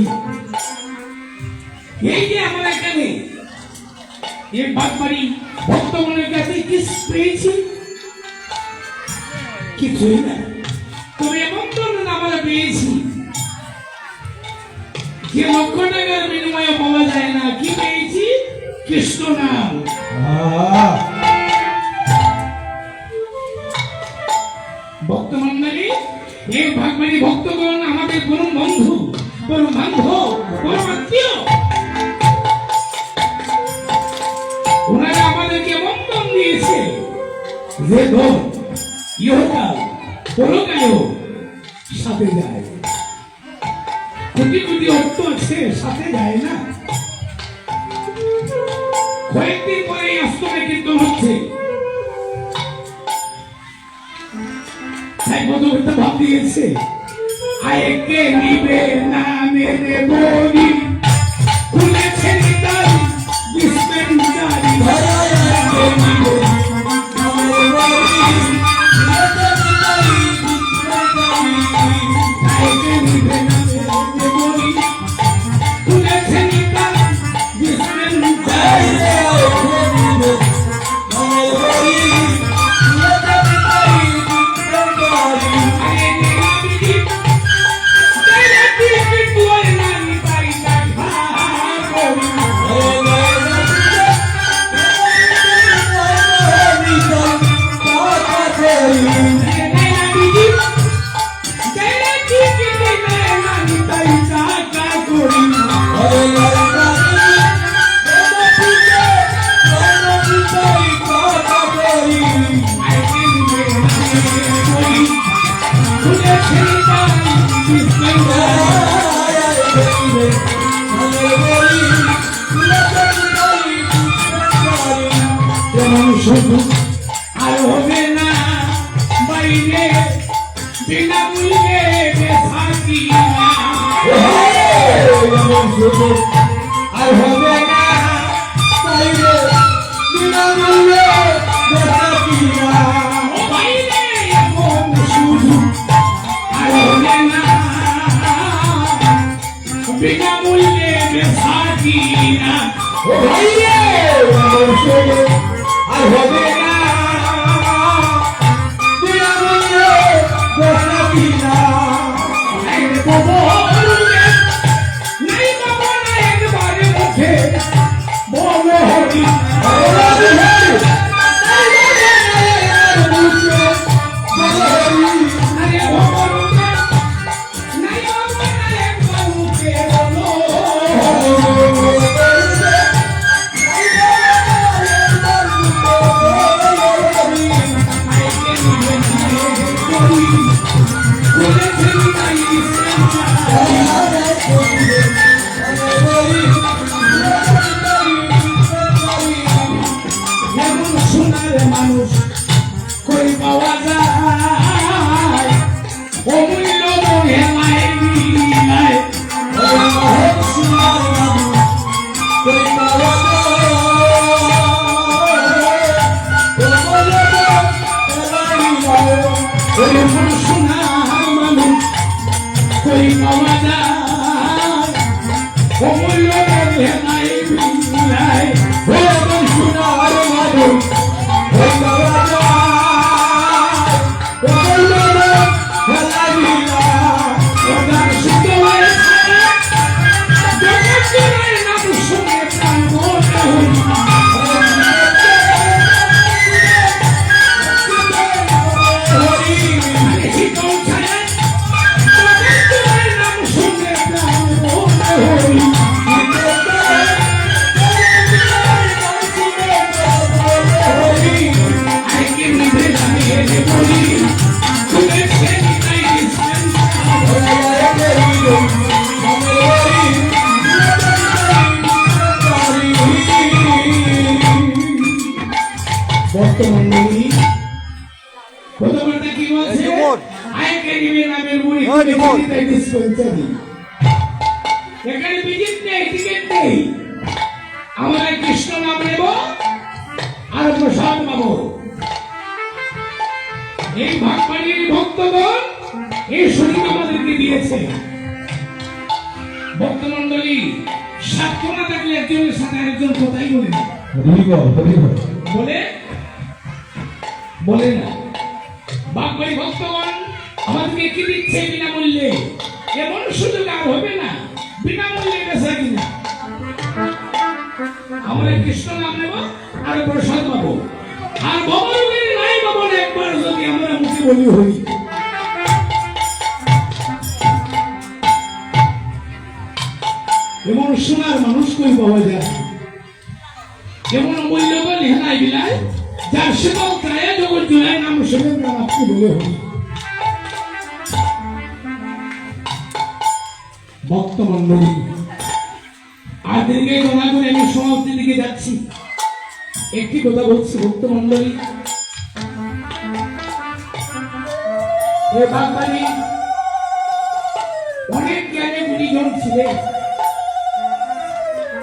এই যে আমরা এখানে এই বাগবাড়ি ভক্তগণের কাছে কি পেয়েছি, কিছুই না। তবে এমন তো আমরা পেয়েছি যে লক্ষ টাকার বিনিময়ে পাওয়া যায় না। কি পেয়েছি? কৃষ্ণ নাম। ভক্তমণ্ডলী এই ভাগবাড়ি ভক্তগণ আমাদের পরম বন্ধু, পরম বান্ধব, পরম আত্মীয়। ওনারা আমাদেরকে বন্ধন দিয়েছে যে ধন ইহকাল পরকালেও সাথে যায়। কোটি কোটি অর্থ আছে সাথে যায় না। কয়েকদিন পরে এই আশ্রমে কীর্তন হচ্ছে, তাই মধুমিতা ভাব দিয়েছে আয়েকে নিবে না মেরে বলি খুলেছে নিতাই ডিসপেন্সারি আয়েকে নিবে না মেরে বলি খুলেছে নিতাই ডিসপেন্সারি আর হবে না বাইরে বিনামূল্যে থাকি আর হবে না বাইরে বিনামূল্যে থাকি বাইরে এখন শুধু আর হবে না বিনামূল্যে থাকি না বাইরে আর হবে না বিনামূল্যে থাকি না নাই বাবা না একবারে মুখে বলো হরি মানুষ কই পাওয়া যায় অমূল্য মনে নাই সোনার মানুষ কই পাওয়া যায় অমূল্য মনে নাই সোনার মানুষ এখানে ভিজিট নেই, টিকিট নেই। আমরা কৃষ্ণ নাম নেব আর প্রসাদ পাবো। এই ভাগবাড়ির ভক্তগণ এই সুযোগ আমাদেরকে দিয়েছে। ভক্তমন্ডলী স্বার্থ না থাকলে একজনের সাথে আরেকজন কোথায় বলে না বলে বলে না। ভাগবাড়ি ভক্তগণ আমাদেরকে কি দিচ্ছে বিনামূল্যে? এমন সুযোগ আর হবে না বিনামূল্যে বেচা কিনা। আমরা কৃষ্ণ নাম নেব আর প্রসাদ পাবো। আর ভগবানের নাই পাবো না একবার যদি আমরা মুখে বলি হই। এমন সোনার মানুষ কই পাওয়া যায়? এমন মূল্যবান হেনাই বিলায় যার সেবাও ত্রায় জগৎ জুড়ায় নাম শুনে আপনি বলে হই। ভক্তমণ্ডলী, আর দিকে দোয়া করে আমি সমাপ্তির দিকে যাচ্ছি। একটি কথা বলছি ভক্তমণ্ডলী, এ বাঙালি অনেক জ্ঞানে গুণীজন ছিলেন,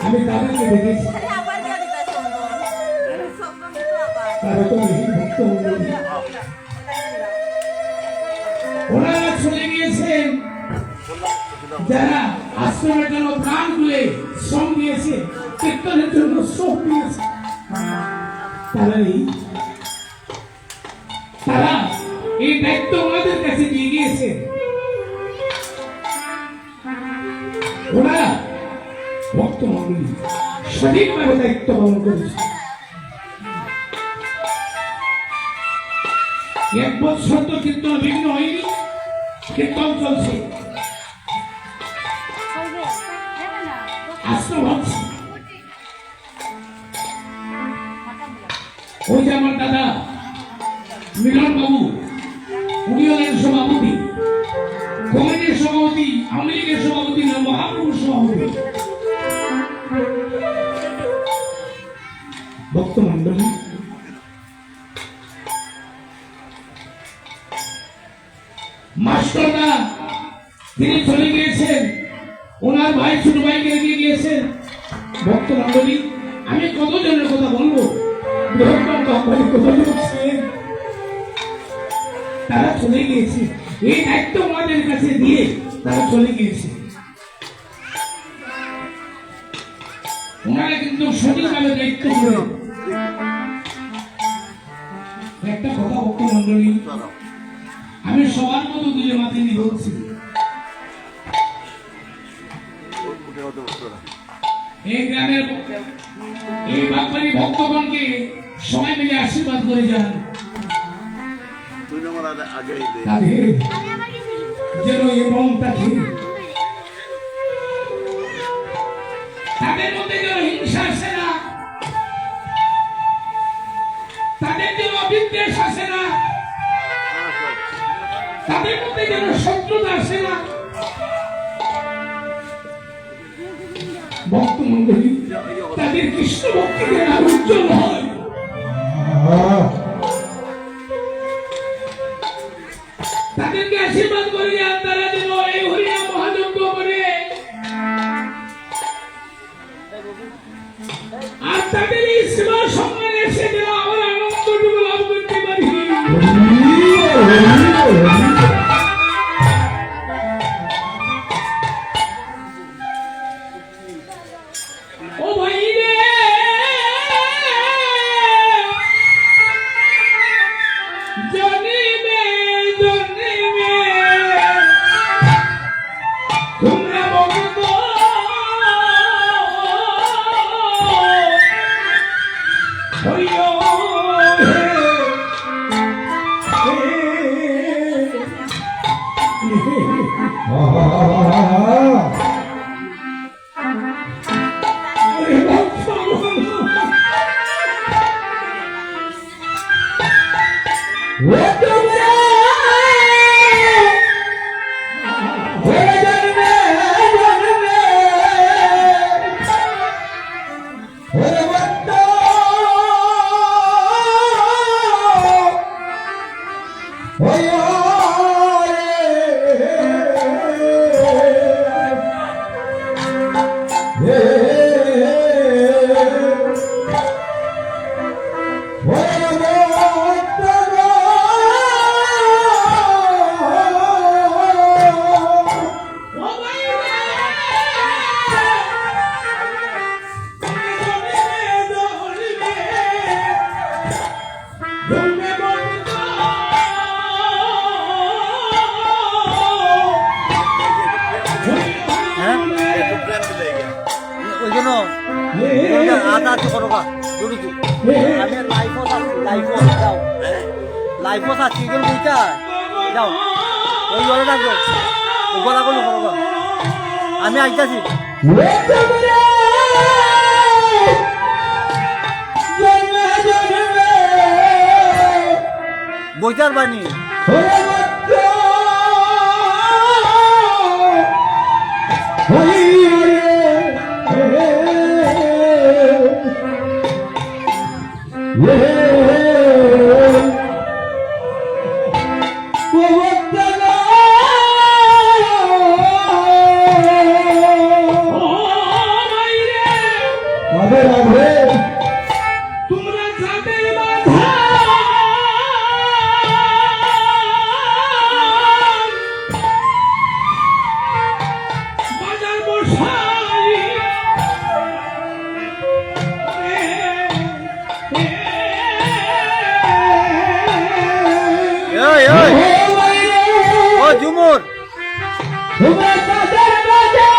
আমি তাদেরকে দেখেছি, তারা তো নেই ভক্তমণ্ডলী। ওনারা চলে গিয়েছেন, যারা আশ্রমের জন্য প্রাণ খুলে শ্রম দিয়েছে, কীর্তনের জন্য শ্রম দিয়েছে, তারা এই দায়িত্ব ওনাদের কাছে দিয়ে গিয়েছে। ওনারা ভক্তমণ্ডলী সঠিকভাবে দায়িত্ব পালন করেছে। 1 বছর তো কীর্তন বিঘ্ন হয়নি, কীর্তন চলছে, আশ্রম হচ্ছে। ওই যে আমার দাদা মিলন বাবু, উনি হলেন সভাপতি, কমিটির সভাপতি, আওয়ামী লীগের সভাপতি, মহাপুরুষ সভাপতি। ভক্তমণ্ডলী, মাস্টারদা তিনি চলে গিয়েছেন, ওনার ভাই ছোট ভাইকে রেখে গিয়েছেন। ভক্তমণ্ডলী, আমি কতজনের কথা বলবো, তারা চলে গিয়েছে, এই দায়িত্ব আমাদের কাছে দিয়ে তারা চলে গিয়েছে। ওনারা কিন্তু সঠিকভাবে দায়িত্ব করে। একটা কথা ভক্তমণ্ডলী, আমি সবার মতো দুলে মাথে নিয়ে বলছি, এই গ্রামের এই বাগবাড়ি ভক্তগণকে সবাই মিলে আশীর্বাদ করে যান, তাদের যেন এবং তাদের মধ্যে যেন হিংসা আসে না, তাদের যেন বিদ্বেষ আসে না, তাদের মধ্যে যেন শত্রুতা আসে না। ভক্তমণ্ডলী, তাদের কৃষ্ণ ভক্তিতে উজ্জ্বল হয়। তাদেরকে আশীর্বাদ করে যান, তারা যেন এই হরিনাম মহাযজ্ঞ করে আর তাদের এই সেবা সম্মানে এসে যেন আমরা আনন্দটুকু লাভ করতে পারি। ও ভাই রে, জন্মে জন্মে তোমরা ভক্ত হইও লাইফত আছি গেল বইটা যাও ওই গলা থাকবো ও গলা করলো করবো আমি আইতাছি বইটার বাণী তোমরা যাদের বাধা বাজার বসাই এই এই ও ঝুমুর তোমরা যাদের বাধা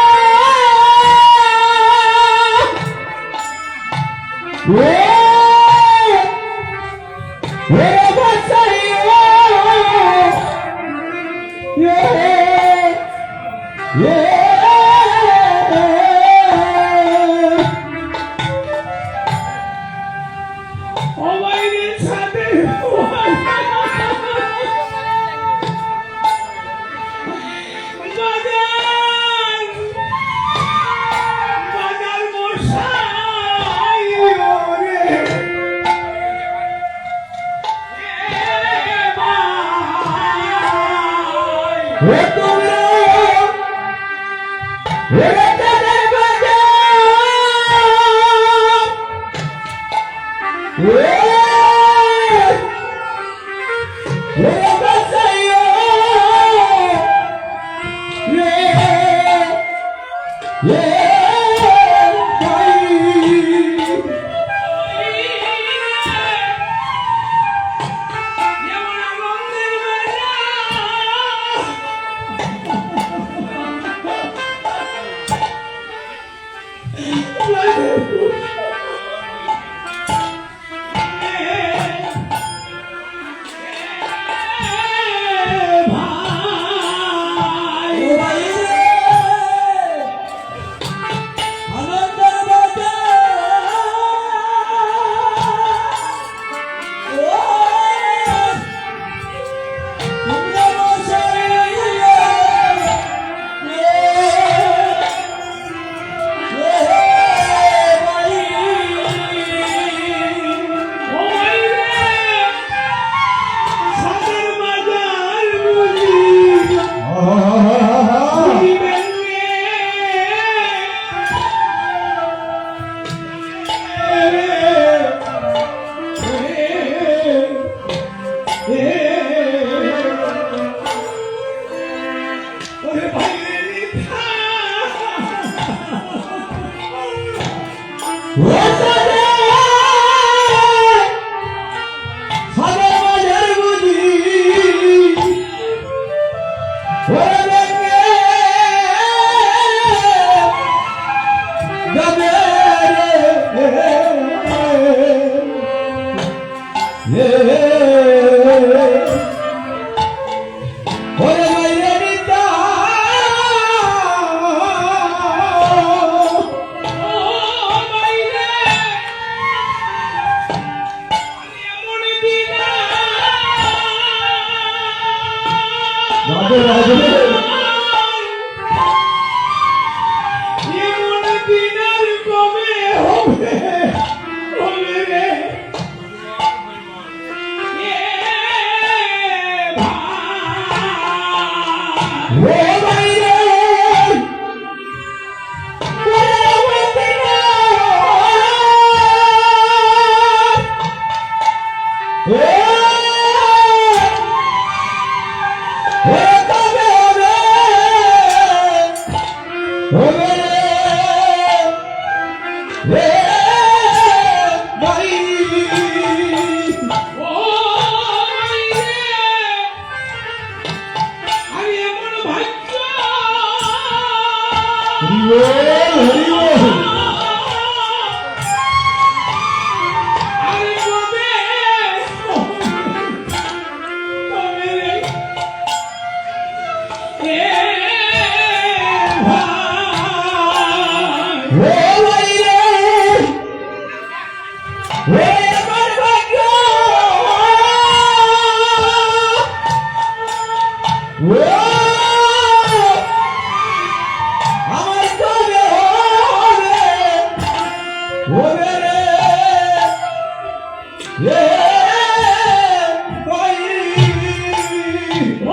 আমার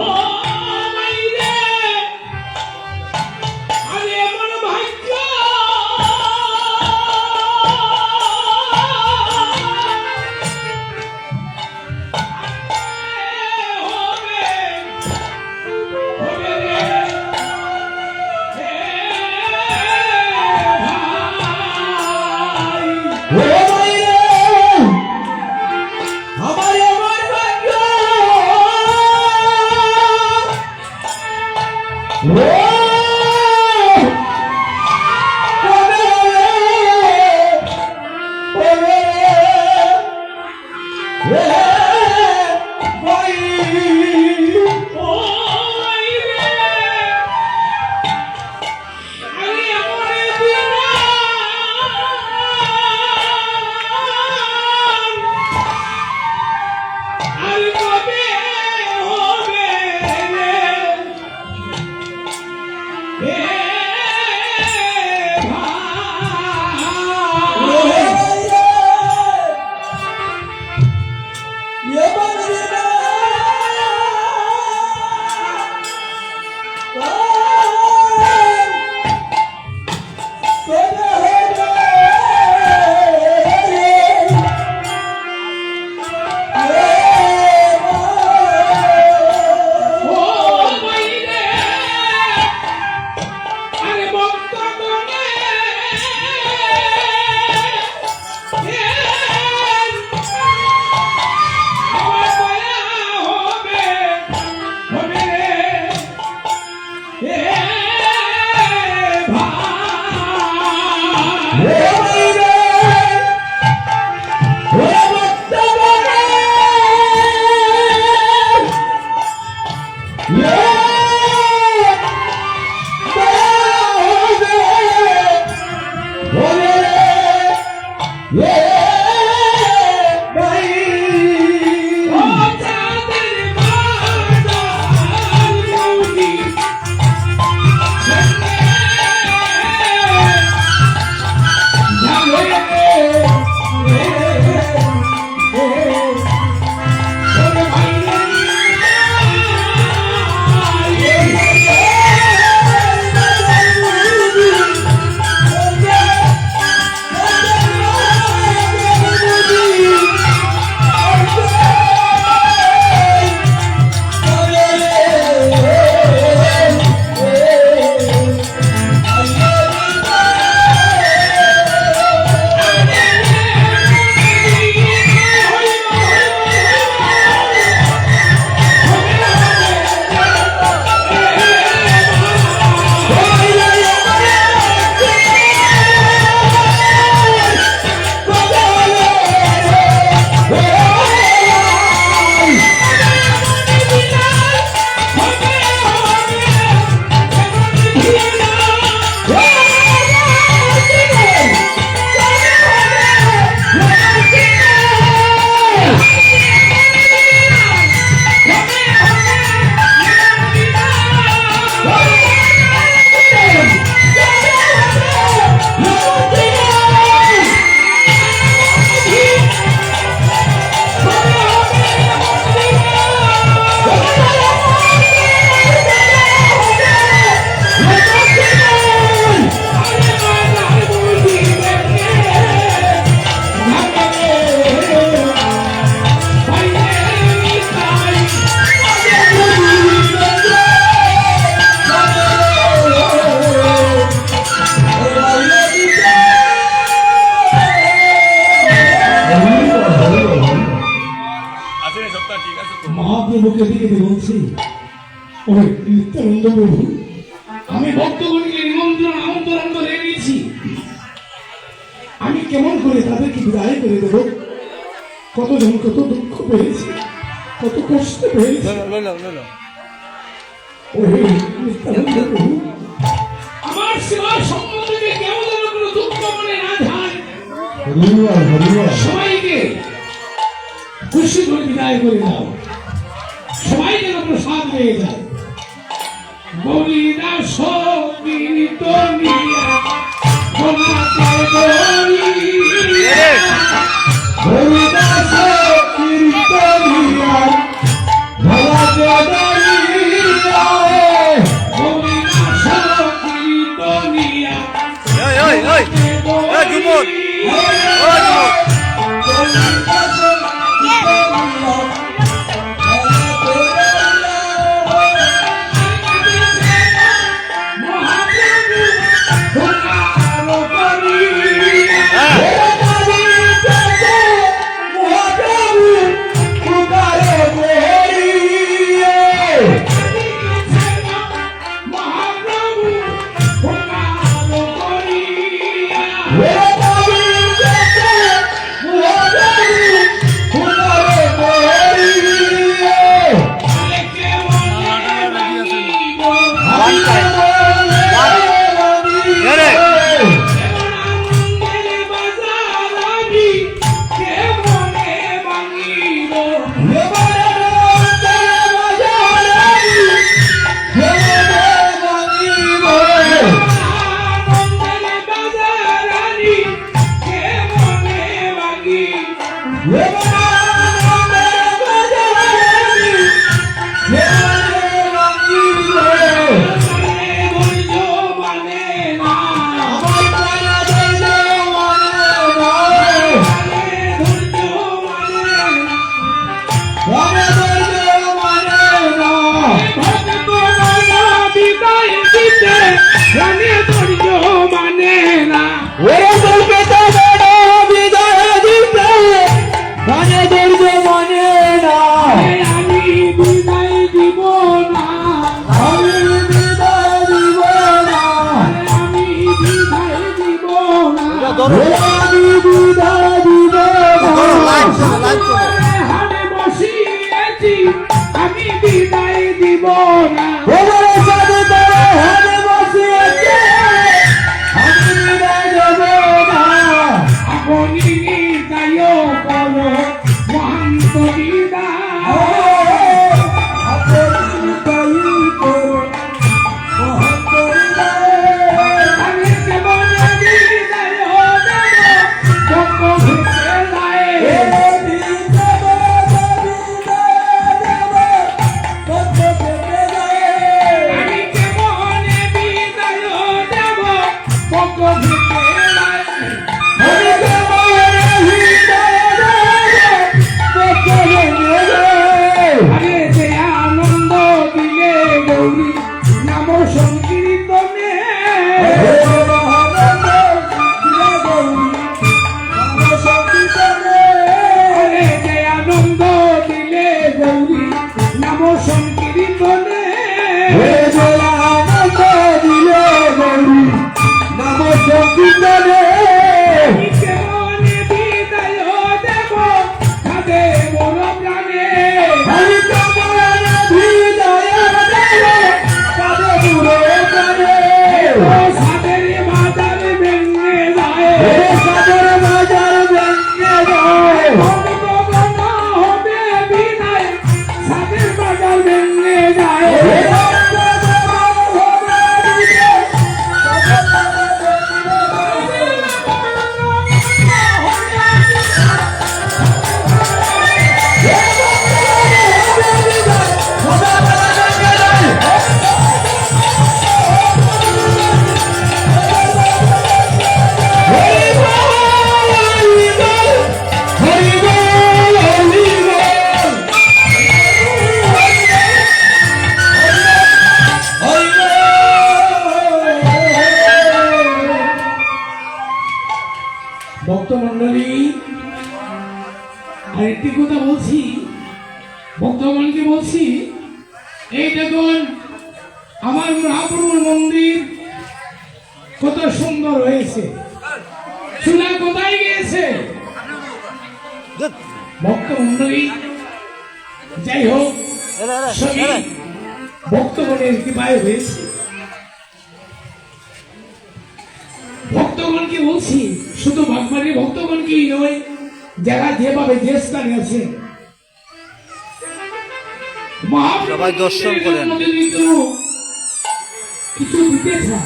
ও মাইরে আরে আমার ভাগ্য মহাপ্রভুকে দিকে বলছি ওই নিত্যানন্দ প্রভু, আমি ভক্তগণকে আমন্ত্রণ করে গেছি। আমি কেমন করে তাদেরকে বিদায় করে দেব? কতজন কত দুঃখ পেয়েছে, কত কষ্ট পেয়েছে। ওই নিত্যানন্দ প্রভু, আমার সেবা সম্বন্ধে কেমন যেন কোনো দুঃখ মনে না যায়। সবাইকে খুশি করে বিদায় করে দাও, সবাই যেন প্রসাদ পেয়ে যায়। বলিনা সঙ্গীত নিয়া গোনাতে হরিদাস কীর্তনিয়া ভোলাতে দিব না ওরে সাধু তোরে হরে বসিয়েছে আমি বিদায় দেব না আপনি নির্দয় করো মহান্ত বিদায় আপনি তাই করো মহন্ত বিদায় আমি কেমন বিদায় দেব পক্ষ ভেসে যায় আমি কেমন বিদায় দেব পক্ষ ভেসে যায় আরে যে আনন্দ দিলে গৌরী নাম সংকীর্তনে আরে যে আনন্দ দিলে গৌরী নাম সংকীর্তনে আমি কেমন বিদায় দেব তাদের বড় প্রাণে ও সাদের বাজার ভেঙে যায় ভগবান হবে বিদায় সাদের বাজার ভেঙে যায় ভক্তমন্ডলী আরেকটি কথা বলছি ভক্তগণকে বলছি এই দেখুন আমার মহাপ্রভুর মন্দির কত সুন্দর হয়েছে চুলা কোথায় গিয়েছে ভক্তমন্ডলী যাই হোক সবই ভক্তগণের কৃপায় হয়েছে ভক্তগণকে বলছি শুধু বাগবাড়ির ভক্তগণকেই নয় যারা যেভাবে যে স্থানে আছেন সবাই দর্শন করেন। কিছু দিতে চান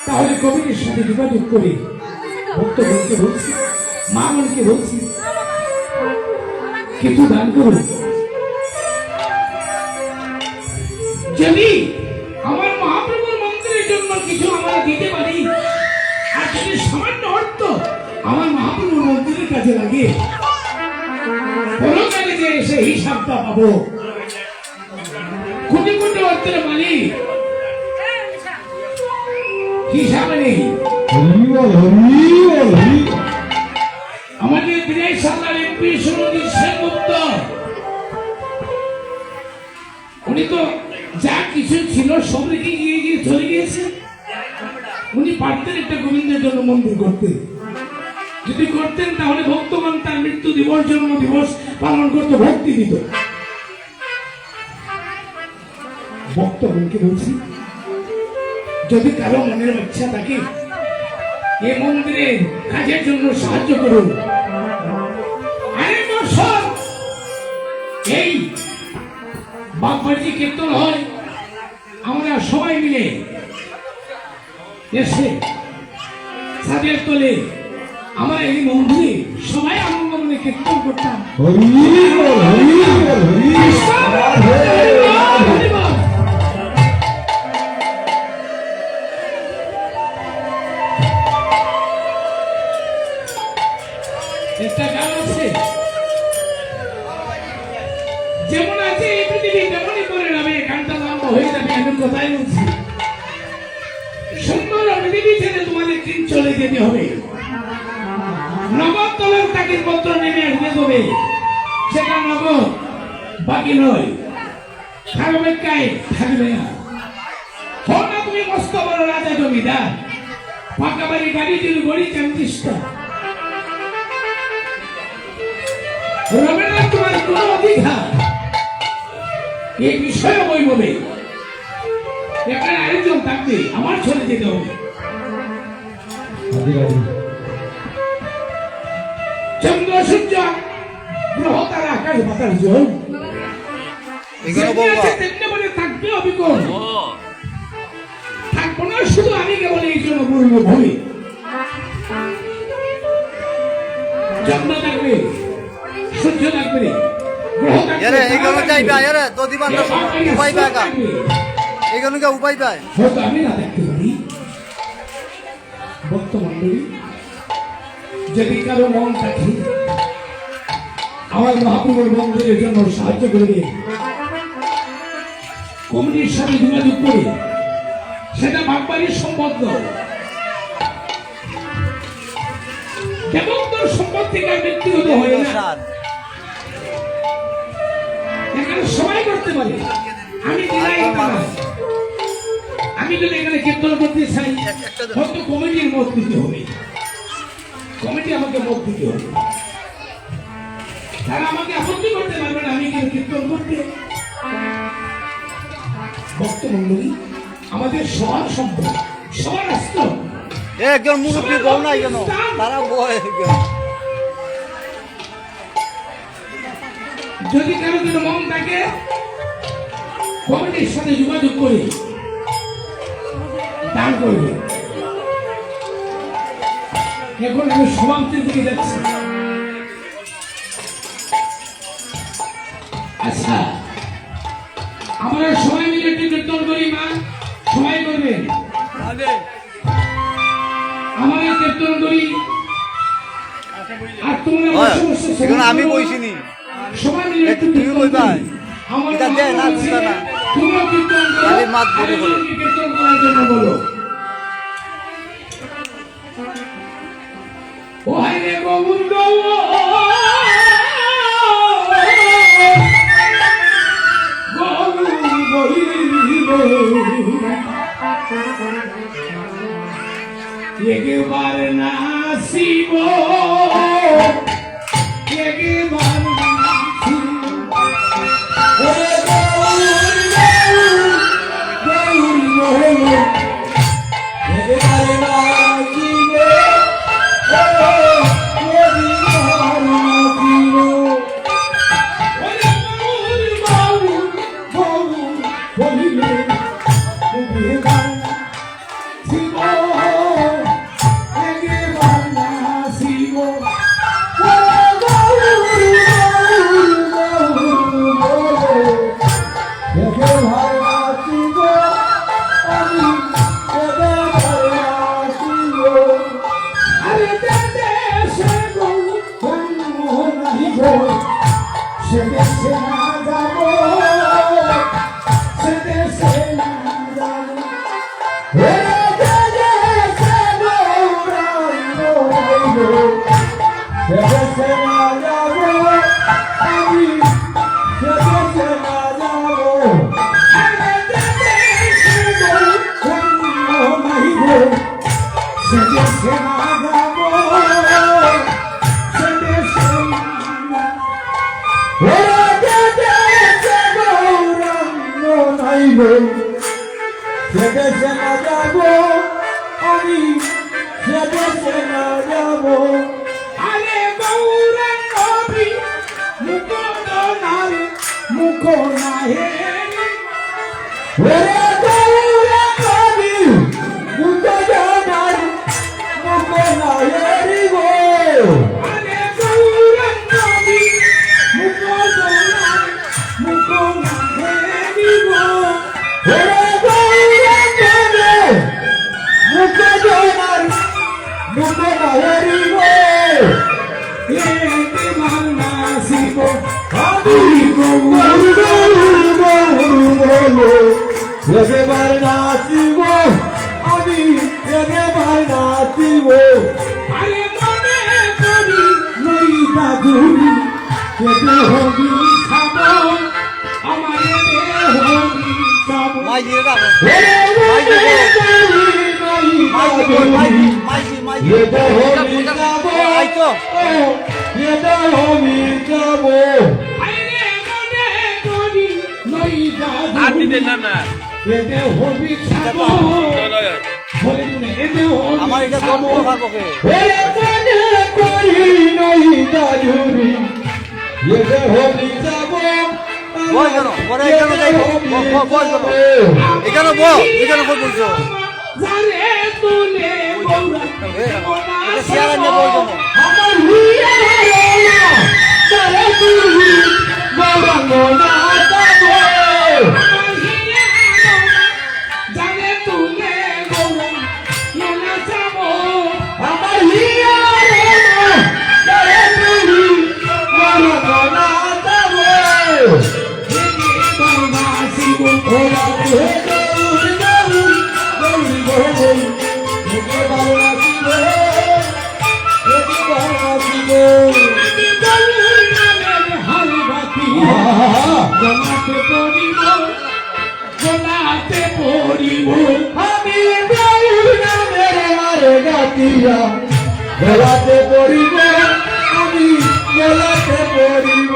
তাহলে কবির সাথে যোগাযোগ করে ভক্তগণকে বলছি মা গণকে বলছি কিছু দান করুন যদি আমার মহাপ্রভুর মন্দিরের জন্য কিছু আমরা দিতে পারি আর যদি সামান্য অর্থ আমার মহাপ্রভুর মন্দিরের কাছে লাগে পরকালে যে এসে হিসাবটা পাবো কোটি কোটি অর্থের মালিক হিসাবে নেই আমাদের বিনয় সাল্লার এমপি সুরজিৎ সেনগুপ্ত উনি তো যা কিছু ছিল সব রেখে গিয়ে চলে গিয়েছে উনি পারতেন একটা গোবিন্দের জন্য মন্দির করতে যদি করতেন তাহলে ভক্তগণ তার মৃত্যু দিবস জন্ম দিবস পালন করতে ভক্তি দিত ভক্তগণকে বলছি যদি কারো মনের ইচ্ছা থাকে এই মন্দিরের কাজের জন্য সাহায্য করুন আরে বছর এই বাগবাড়ি কীর্তন হয় আমরা সবাই মিলে এসে ছাদের তলে আমরা এই মন্দিরে সবাই আনন্দ মনে কীর্তন করতাম একটা গান আছে যেমন আছে এই পৃথিবী তেমনই করে যাবে গানটা লম্বা হয়ে যাবে আমি কোথায় বলছি সুন্দর পৃথিবী ছেড়ে তোমাদের দিন চলে যেতে হবে নগদ তলের তাকির পত্র নেমে আসবে তবে সেটা নগদ বাকি নয় খারাপেক্ষায় থাকবে না হো না তুমি মস্ত বড় রাজা জমিদার পাকা বাড়ি গাড়ি দিল গড়ি চেষ্টা রবীন্দ্রনাথ তোমার কোন অধিকার এই বিষয়ে বই বলে এখানে আরেকজন থাকবে, আমার চলে যেতে হবে। চন্দ্র সূর্য গ্রহ তারা আকাশ বাতাস জল এখানে যেমনি বলবা আছে তেমনি বলে থাকবে অবিকল, থাকবো না শুধু আমি কেবল এই জন্য বলবো ভূমি। চন্দ্র থাকবে, সূর্য থাকবে, গ্রহ থাকবে, এরে এখানে তারা যাইবা থাকবে। এরে তো দিবান উপায় পায় কা এখানে কে উপায় পায় হয়তো আমি না দেখতে পারি। ভক্তমণ্ডলী, যদি কারো মন থাকে আমার মহাপ্রভুর মন্দিরের জন্য সাহায্য করবে, কমিটির সাথে যোগাযোগ করে সেটা বাগবাড়ির সম্পদ কেমন তোর সম্পদ থেকে ব্যক্তিগত হয় না, এখানে সবাই করতে পারে। আমি দিলাই এটা না। আমি যদি এখানে কীর্তন করতে চাই হয়তো কমিটির মত দিতে হবে, কমিটি আমাকে মত দিতে হবে, তারা আমাকে আপত্তি করতে পারবে না আমি এখানে কীর্তন করতে। ভক্তমণ্ডলী, আমাদের সবার সম্পদ, সবার রাষ্ট্র, একজন মুরব্বী বউ নাই কেন তারা বয় যদি কারো কোনো মন থাকে কমিটির সাথে যোগাযোগ করে দান করবে। এখন আমি সমাপ্তির দিকে যাচ্ছি। আচ্ছা, আমরা সবাই মিলে একটু কীর্তন করি, মা সবাই করবেন, আমরা কীর্তন করি। আর তোমরা বসে বসে শ্রবণ এখন আমি করো। বইছিনি সবাই মিলে একটু তুমি কীর্তন বলবা? করি। আমার এটা দে, না, মা বলছে, বুঝবা না। তুমিও কীর্তন করো, খালি মাত বলে বলো। আরেকজনকে কীর্তন করার জন্য বলো। ও হায় রে গোবিন্দ, একবার নাসিব, একবার নাসিব, ওরে গৌর গৌর গৌর, একবার নাসিব, একবার নাসিব, ওরে গৌর গৌর গৌর বলিলে একবার নাসিব, একবার নাসিব, ওরে গৌর গৌর গৌর, একবার নাসিব, আমি একবার নাসিব। আরে দেশে গৌর নাহি গো, সে দেশে না যাব, সে দেশে না যাব, ওরে দেশে গৌর নাহি গো, সে দেশে না যাব, আমি সে দেশে না যাব। আরে দেশে গৌর নাহি গো, সে দেশে না যাব, সে দেশে না যাব, ওরে দেশে গৌরাঙ্গ নাই গো, সে দেশে না যাব, আমি সে দেশে না যাব। আরে গৌরাঙ্গ মুখ নারে মুখ নাহে, ওরে গৌরাঙ্গ মুখ নারে মুখ নাহে গো, আরে গৌরাঙ্গ মুখ নারে মুখ নাহে গো, ওরে গৌরাঙ্গ মুখ নারে মুখ নাহে গো, একবার নাসিব, আমি গৌর গৌর গৌর, একবার নাচিব, আমি একবার নাচিব। আরে মনে করি নই বাজুরি, দেহবি খাব, আমার দেহবি খাব, মাইজি রাখো মনে করি নই বাজুরি, মাইজি দেহবি খাব, আইতো দেহবি খাব। আরে মনে করি নই আর দিতে না না এতে হবি ছাগল বলে দিনে এতে হবি আমার এটা কম পাবকে ওরে মনে করি নাই দাজুরি এতে হবি ছাগল বল কেন পরে এখানে যাই বল কেন এখানে বল এখানে বল বলছো জানে তুলে গৌরা এটা শেয়ার আনলে বল কেন আমার হুইয়া না জানে তুই গৌরা না যাবে আমার হিয়া জানে তুলে গৌরা না যাবো আমার হিয়া জানে তুই গৌরা না যাবে গৌরা শিব ওরা গৌরি গৌরি গৌরি গৌরা শিব গোলাতে পড়িব গোলাতে পড়িব আমি গৌর নামের হারে গাতিয়া গোলাতে পড়িব আমি গোলাতে পড়িব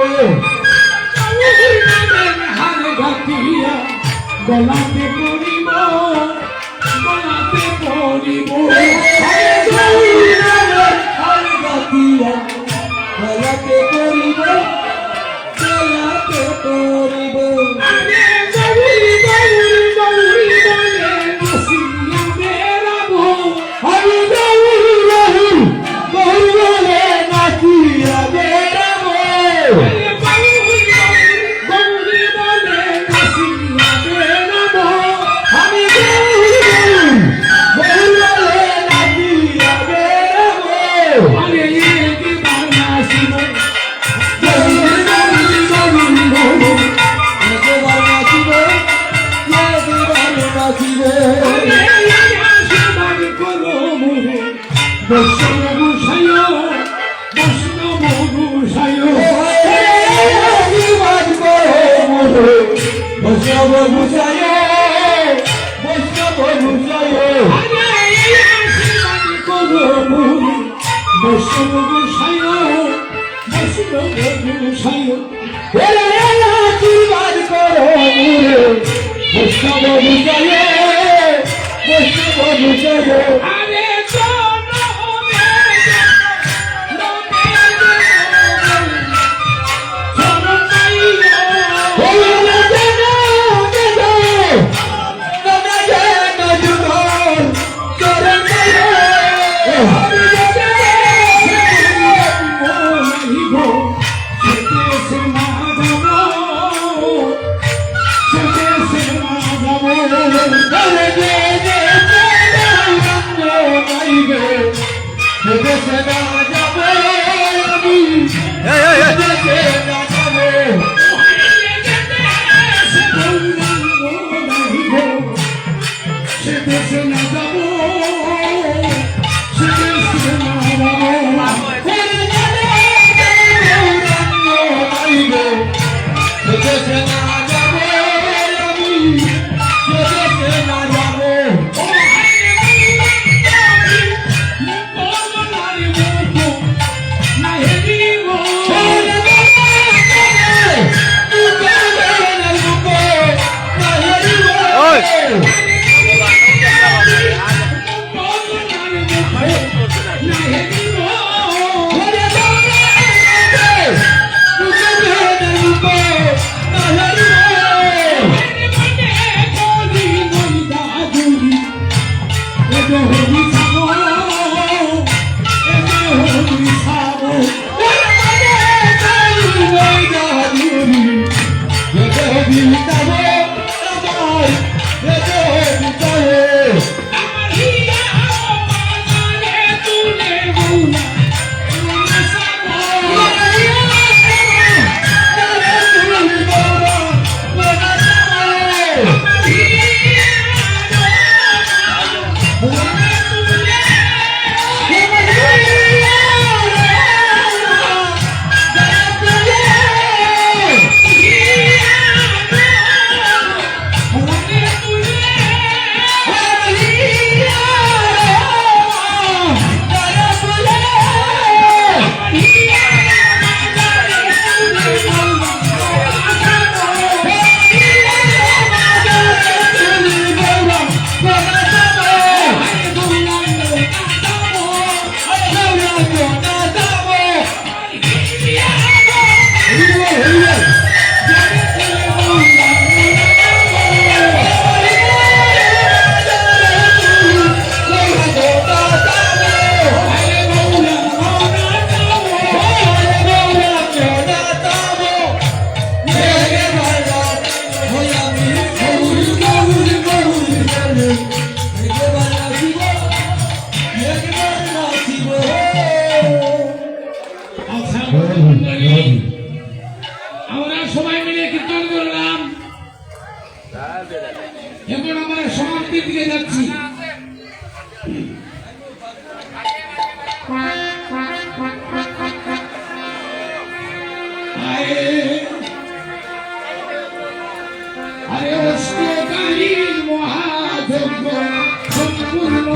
গৌর নামের হারে গাতিয়া গোলাতে পড়িব গোলাতে পড়িব গৌর নামের হারে গাতিয়া গোলাতে পড়িব গোলাতে পড়িব আমি গৌরী গৌরী গৌরী বলে নসিয়া বেরাবো আমি গৌরী গৌরী গৌরী বলে নসিয়া বেরাবো গৌরী গৌরী বলে নসিয়া বেরাবো আমি গৌরী গৌরী গৌরী বলে নসিয়া বেরাবো আরে কি বানা শিব আরে এখন আমরা সমাপ্তির দিকে যাচ্ছি। আরে অষ্টকালীন মহাযজ্ঞ সম্পূর্ণ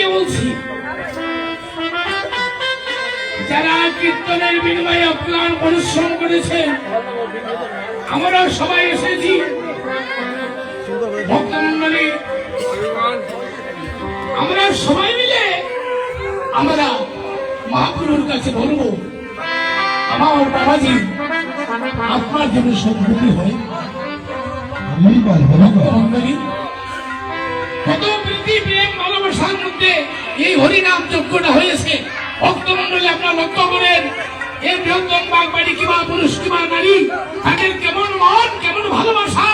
আপনাদেরকে বলছি, যারা কীর্তনের বিনিময়ে অক্লান পরিশ্রম করেছেন, আমরা সবাই এসেছি ভক্তমন্ডলী, আমরা সবাই মিলে আমরা মহাপ্রভুর কাছে বলবো, আমার বাবাজি আপনার জন্য সদ্গতি হয়। ভক্তমন্ডলী, কত প্রীতি প্রেম ভালোবাসার মধ্যে এই হরিনাম যজ্ঞটা হয়েছে। ভক্তমন্ডলী, আপনার লক্ষ্য করেন, এই বৃহত্তম বাগবাড়ি কিংবা পুরুষ কিংবা নারী, তাদের কেমন মন, কেমন ভালোবাসা,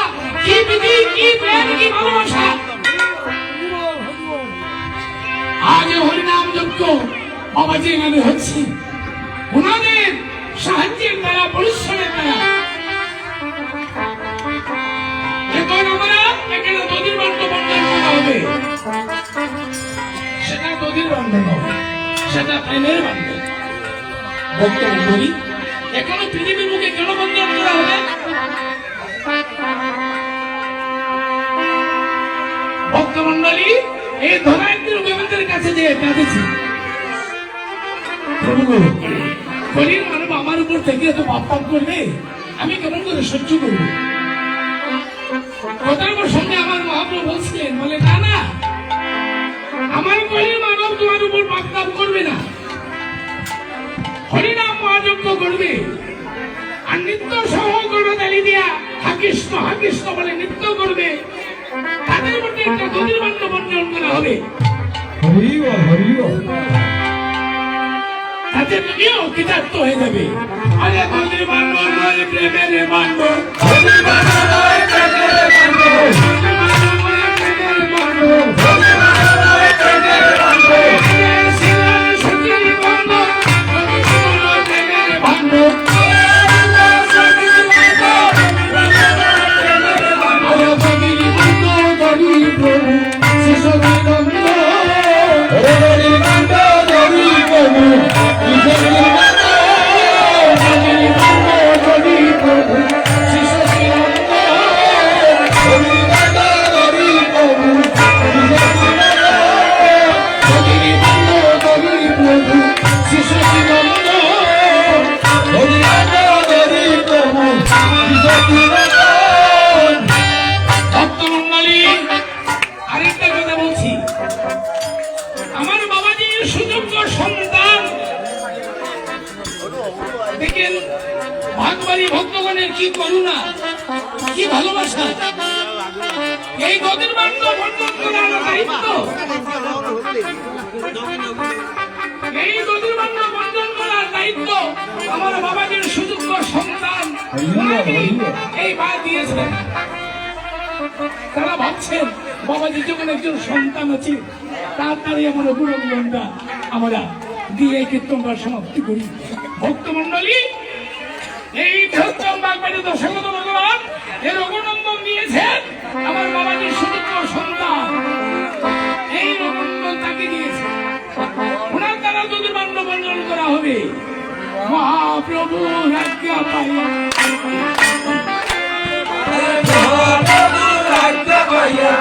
কি প্রীতি, কি প্রেম, কি ভালোবাসা। আজ হরিনাম যজ্ঞ বাবাজি নামে হচ্ছে, ওনাদের সাহায্যের দ্বারা, পরিশ্রমের দ্বারা। এখন আমরা এখানে নদীর বান্ধব বন্ধন করা হবে, সেটা নদীর বান্ধব হবে, সেটা প্রেমের বান্ধব। ভক্তমন্ডলী, এখনো পৃথিবীর মুখে কেন বন্ধন করা হবে? ভক্তমন্ডলী, এই ধরায়ন্ত্রী গোবিন্দের কাছে যে কাঁদেছি, হরির মানব আমার উপর থেকে এত পাপ পাপ করবে, আমি কেমন করে সহ্য করবো? কথার সঙ্গে আমার মহাপ্রভু বলছিলেন, বলে না না, আমার হরির মানব তোমার উপর পাপ পাপ করবে না, হরিনাম মহাযজ্ঞ করবে, আর নিত্য সহ গণতালি দিয়া হাকৃষ্ণ হাকৃষ্ণ বলে নৃত্য করবে, তাদের মধ্যে একটা নদীর বান্ধব বন্ধন করা হবে। তাতে তুমিও কৃতার্থ হয়ে যাবে। আরে নদীর বান্ধব নয় প্রেমের বান্ধব, নদীর বান্ধব নয় প্রেমের বান্ধব, নদীর বান্ধব নয় প্রেমের বান্ধব, নদীর বান্ধব নয় প্রেমের বান্ধব, শিলার সখীর বান্ধব, নদীর বান্ধব নয় প্রেমের বান্ধব, শিলার সখীর বান্ধব, প্রেমের বান্ধব। আরে নদীর বান্ধব ধরি প্রভু শিশুকে দ্বন্দ্ব, নদীর বান্ধব ধরি প্রভু শিশুকে দ্বন্দ্ব, নদীর বান্ধব ধরি প্রভু শিশুকে দ্বন্দ্ব, নদীর বান্ধব ধরি প্রভু শিশুকে দ্বন্দ্ব, নদীর বান্ধব ধরি প্রভু শিশুকে দ্বন্দ্ব, নদীর বান্ধব ধরি প্রভু শিশুকে দ্বন্দ্ব। ভক্তমন্ডলী, আরেকটা কথা বলছি, আমার বাবাজির সুযোগ্য সন্তান দেখেন, ভাগবাড়ি ভক্তগণের কি করুণা, কি ভালোবাসা। এই নদীর বান্ধব বন্ধন করার দায়িত্ব, এই নদীর বান্ধব বন্ধন করার দায়িত্ব আমার বাবাজির সুযোগ্য সন্তান এই মা দিয়েছেন। তারা ভাবছেন বাবাজি যখন একজন সন্তান আছে, তাড়াতাড়ি আমার অভিনন্দনটা আমরা দিয়ে কীর্তনটা সমাপ্তি করি। ভক্তমন্ডলী, এই বৃহত্তম বাগবাড়ি দশাগত ভগবান এর অভিনন্দন দিয়েছেন আমার বাবাজির সুযোগ্য সন্তান, এই অভিনন্দন তাকে দিয়েছে। ওনার দ্বারা নদীর বান্ধব বন্ধন করা হবে। মহাপ্রভুর আজ্ঞা পাইয়া, মহাপ্রভুর আজ্ঞা পাইয়া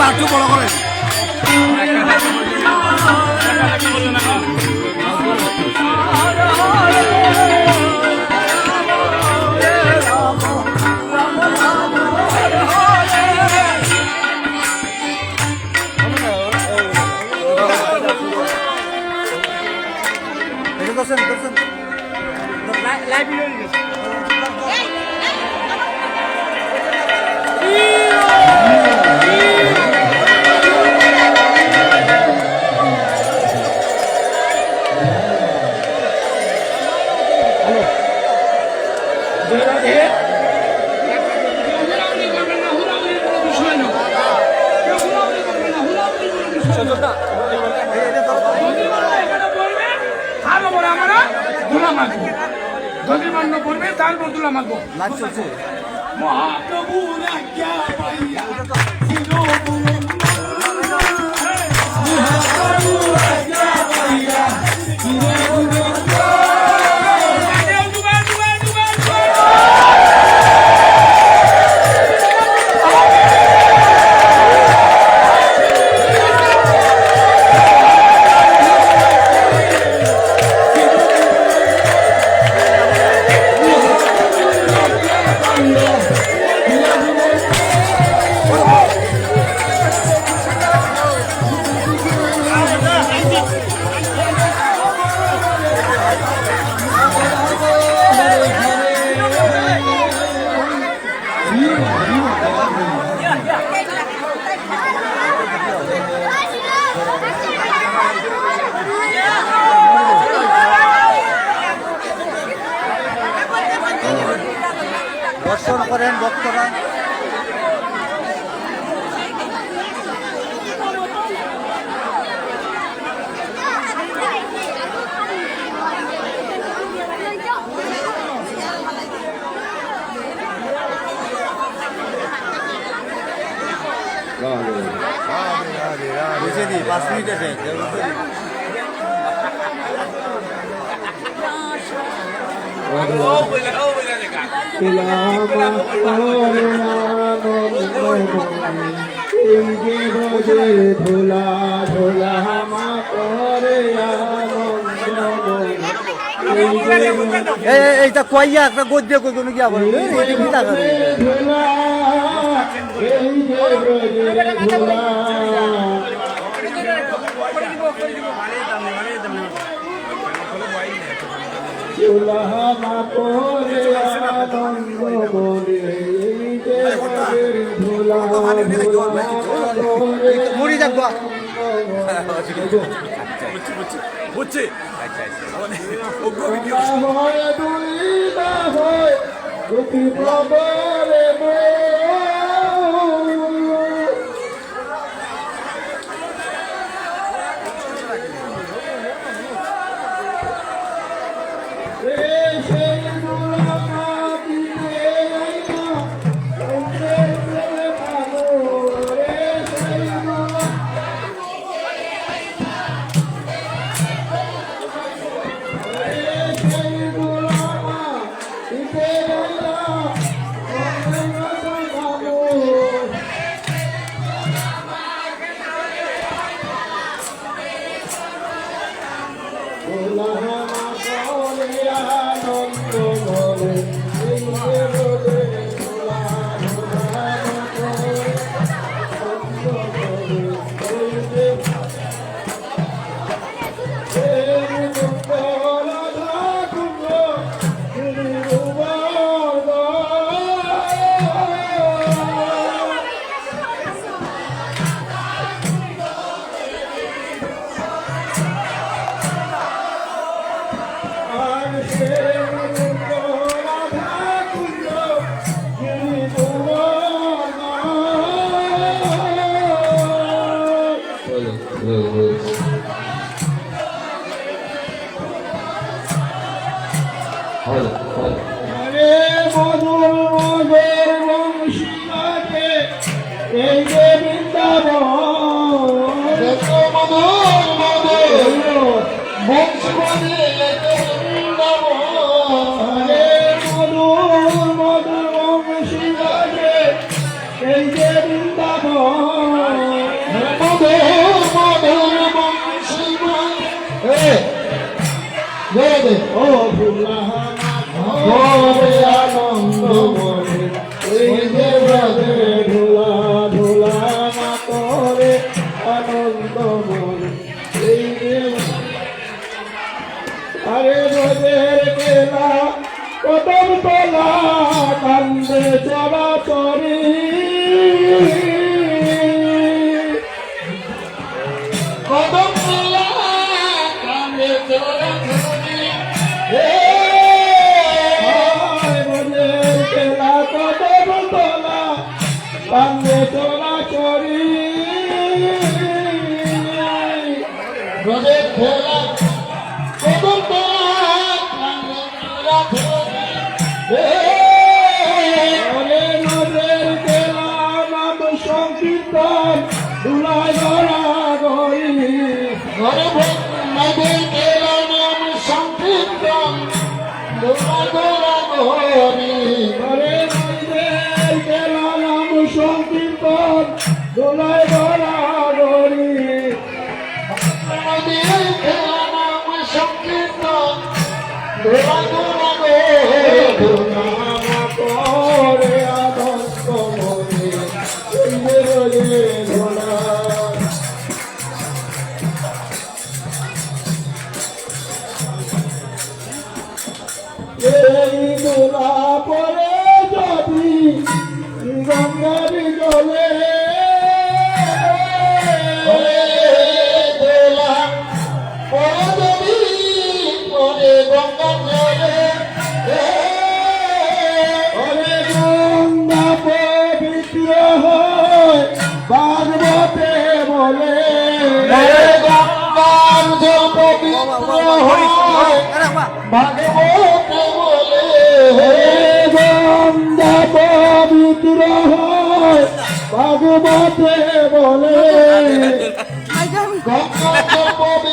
একটু বড় করেন। দর্শন দর্শন যদি মান্য করবে তার বদলা মাগবো লাইভ চলছে। মহাপ্রভু রাজ্ঞা পাইয়া দর্শন করেন ভক্তরা। বুঝে দিই 5 মিনিট আছে। ধুলা ধুলা মা করে এইটা কইয়া একটা গদ্য কই কোনো কি আবার এই কি টাকা ধুলা এই যে ধুলা মা করে আনন্দ বলে ধুলা মুড়ি যাবো বুঝছি আরে মধুর মধুর বংশীবাকে এই যে বৃন্দাবন মধুর মধুর বংশীবাকে আরে মধুর মধুর বংশীবাকে এই যে বৃন্দাবন জোরে ও ভোলা ঘরে আনন্দ মনে এই যে ব্রজে ঢোলা ঢোলা মাতরে আনন্দ মনে এই যে আরে ব্রজের কেলা কদম তোলা কান্দে চরাচরি কদম তোলা কান্দে চরাচরি ব্রজের কেলা কদম তোলা কান্দে চরাচরি ব্রজের খেলা কদম তোলা কান্দে চরাচরি নদের কেলা নাম সংকীর্তন দুলাই ধরা গরি ঘরে নদের কেলা নাম সংকীর্তন দুলাই ধরা গরি ঘরে নদের কেলা নাম সংকীর্তন দুলাই ধরা গরি নদের কেলা নাম সংকীর্তন দুলাই ধরা গরি করে আনন্দ মনে রে ধরা এই দোলা পরে যদি গঙ্গার জলে দোলা পরে যদি পরে গঙ্গার জলে গঙ্গা পবিত্র হয় পার্বতে বলে গঙ্গার জল পবিত্র হয় ভাগবতে বলে গঙ্গা পবিত্র হয় ভাগবতে বলে গঙ্গা পবিত্র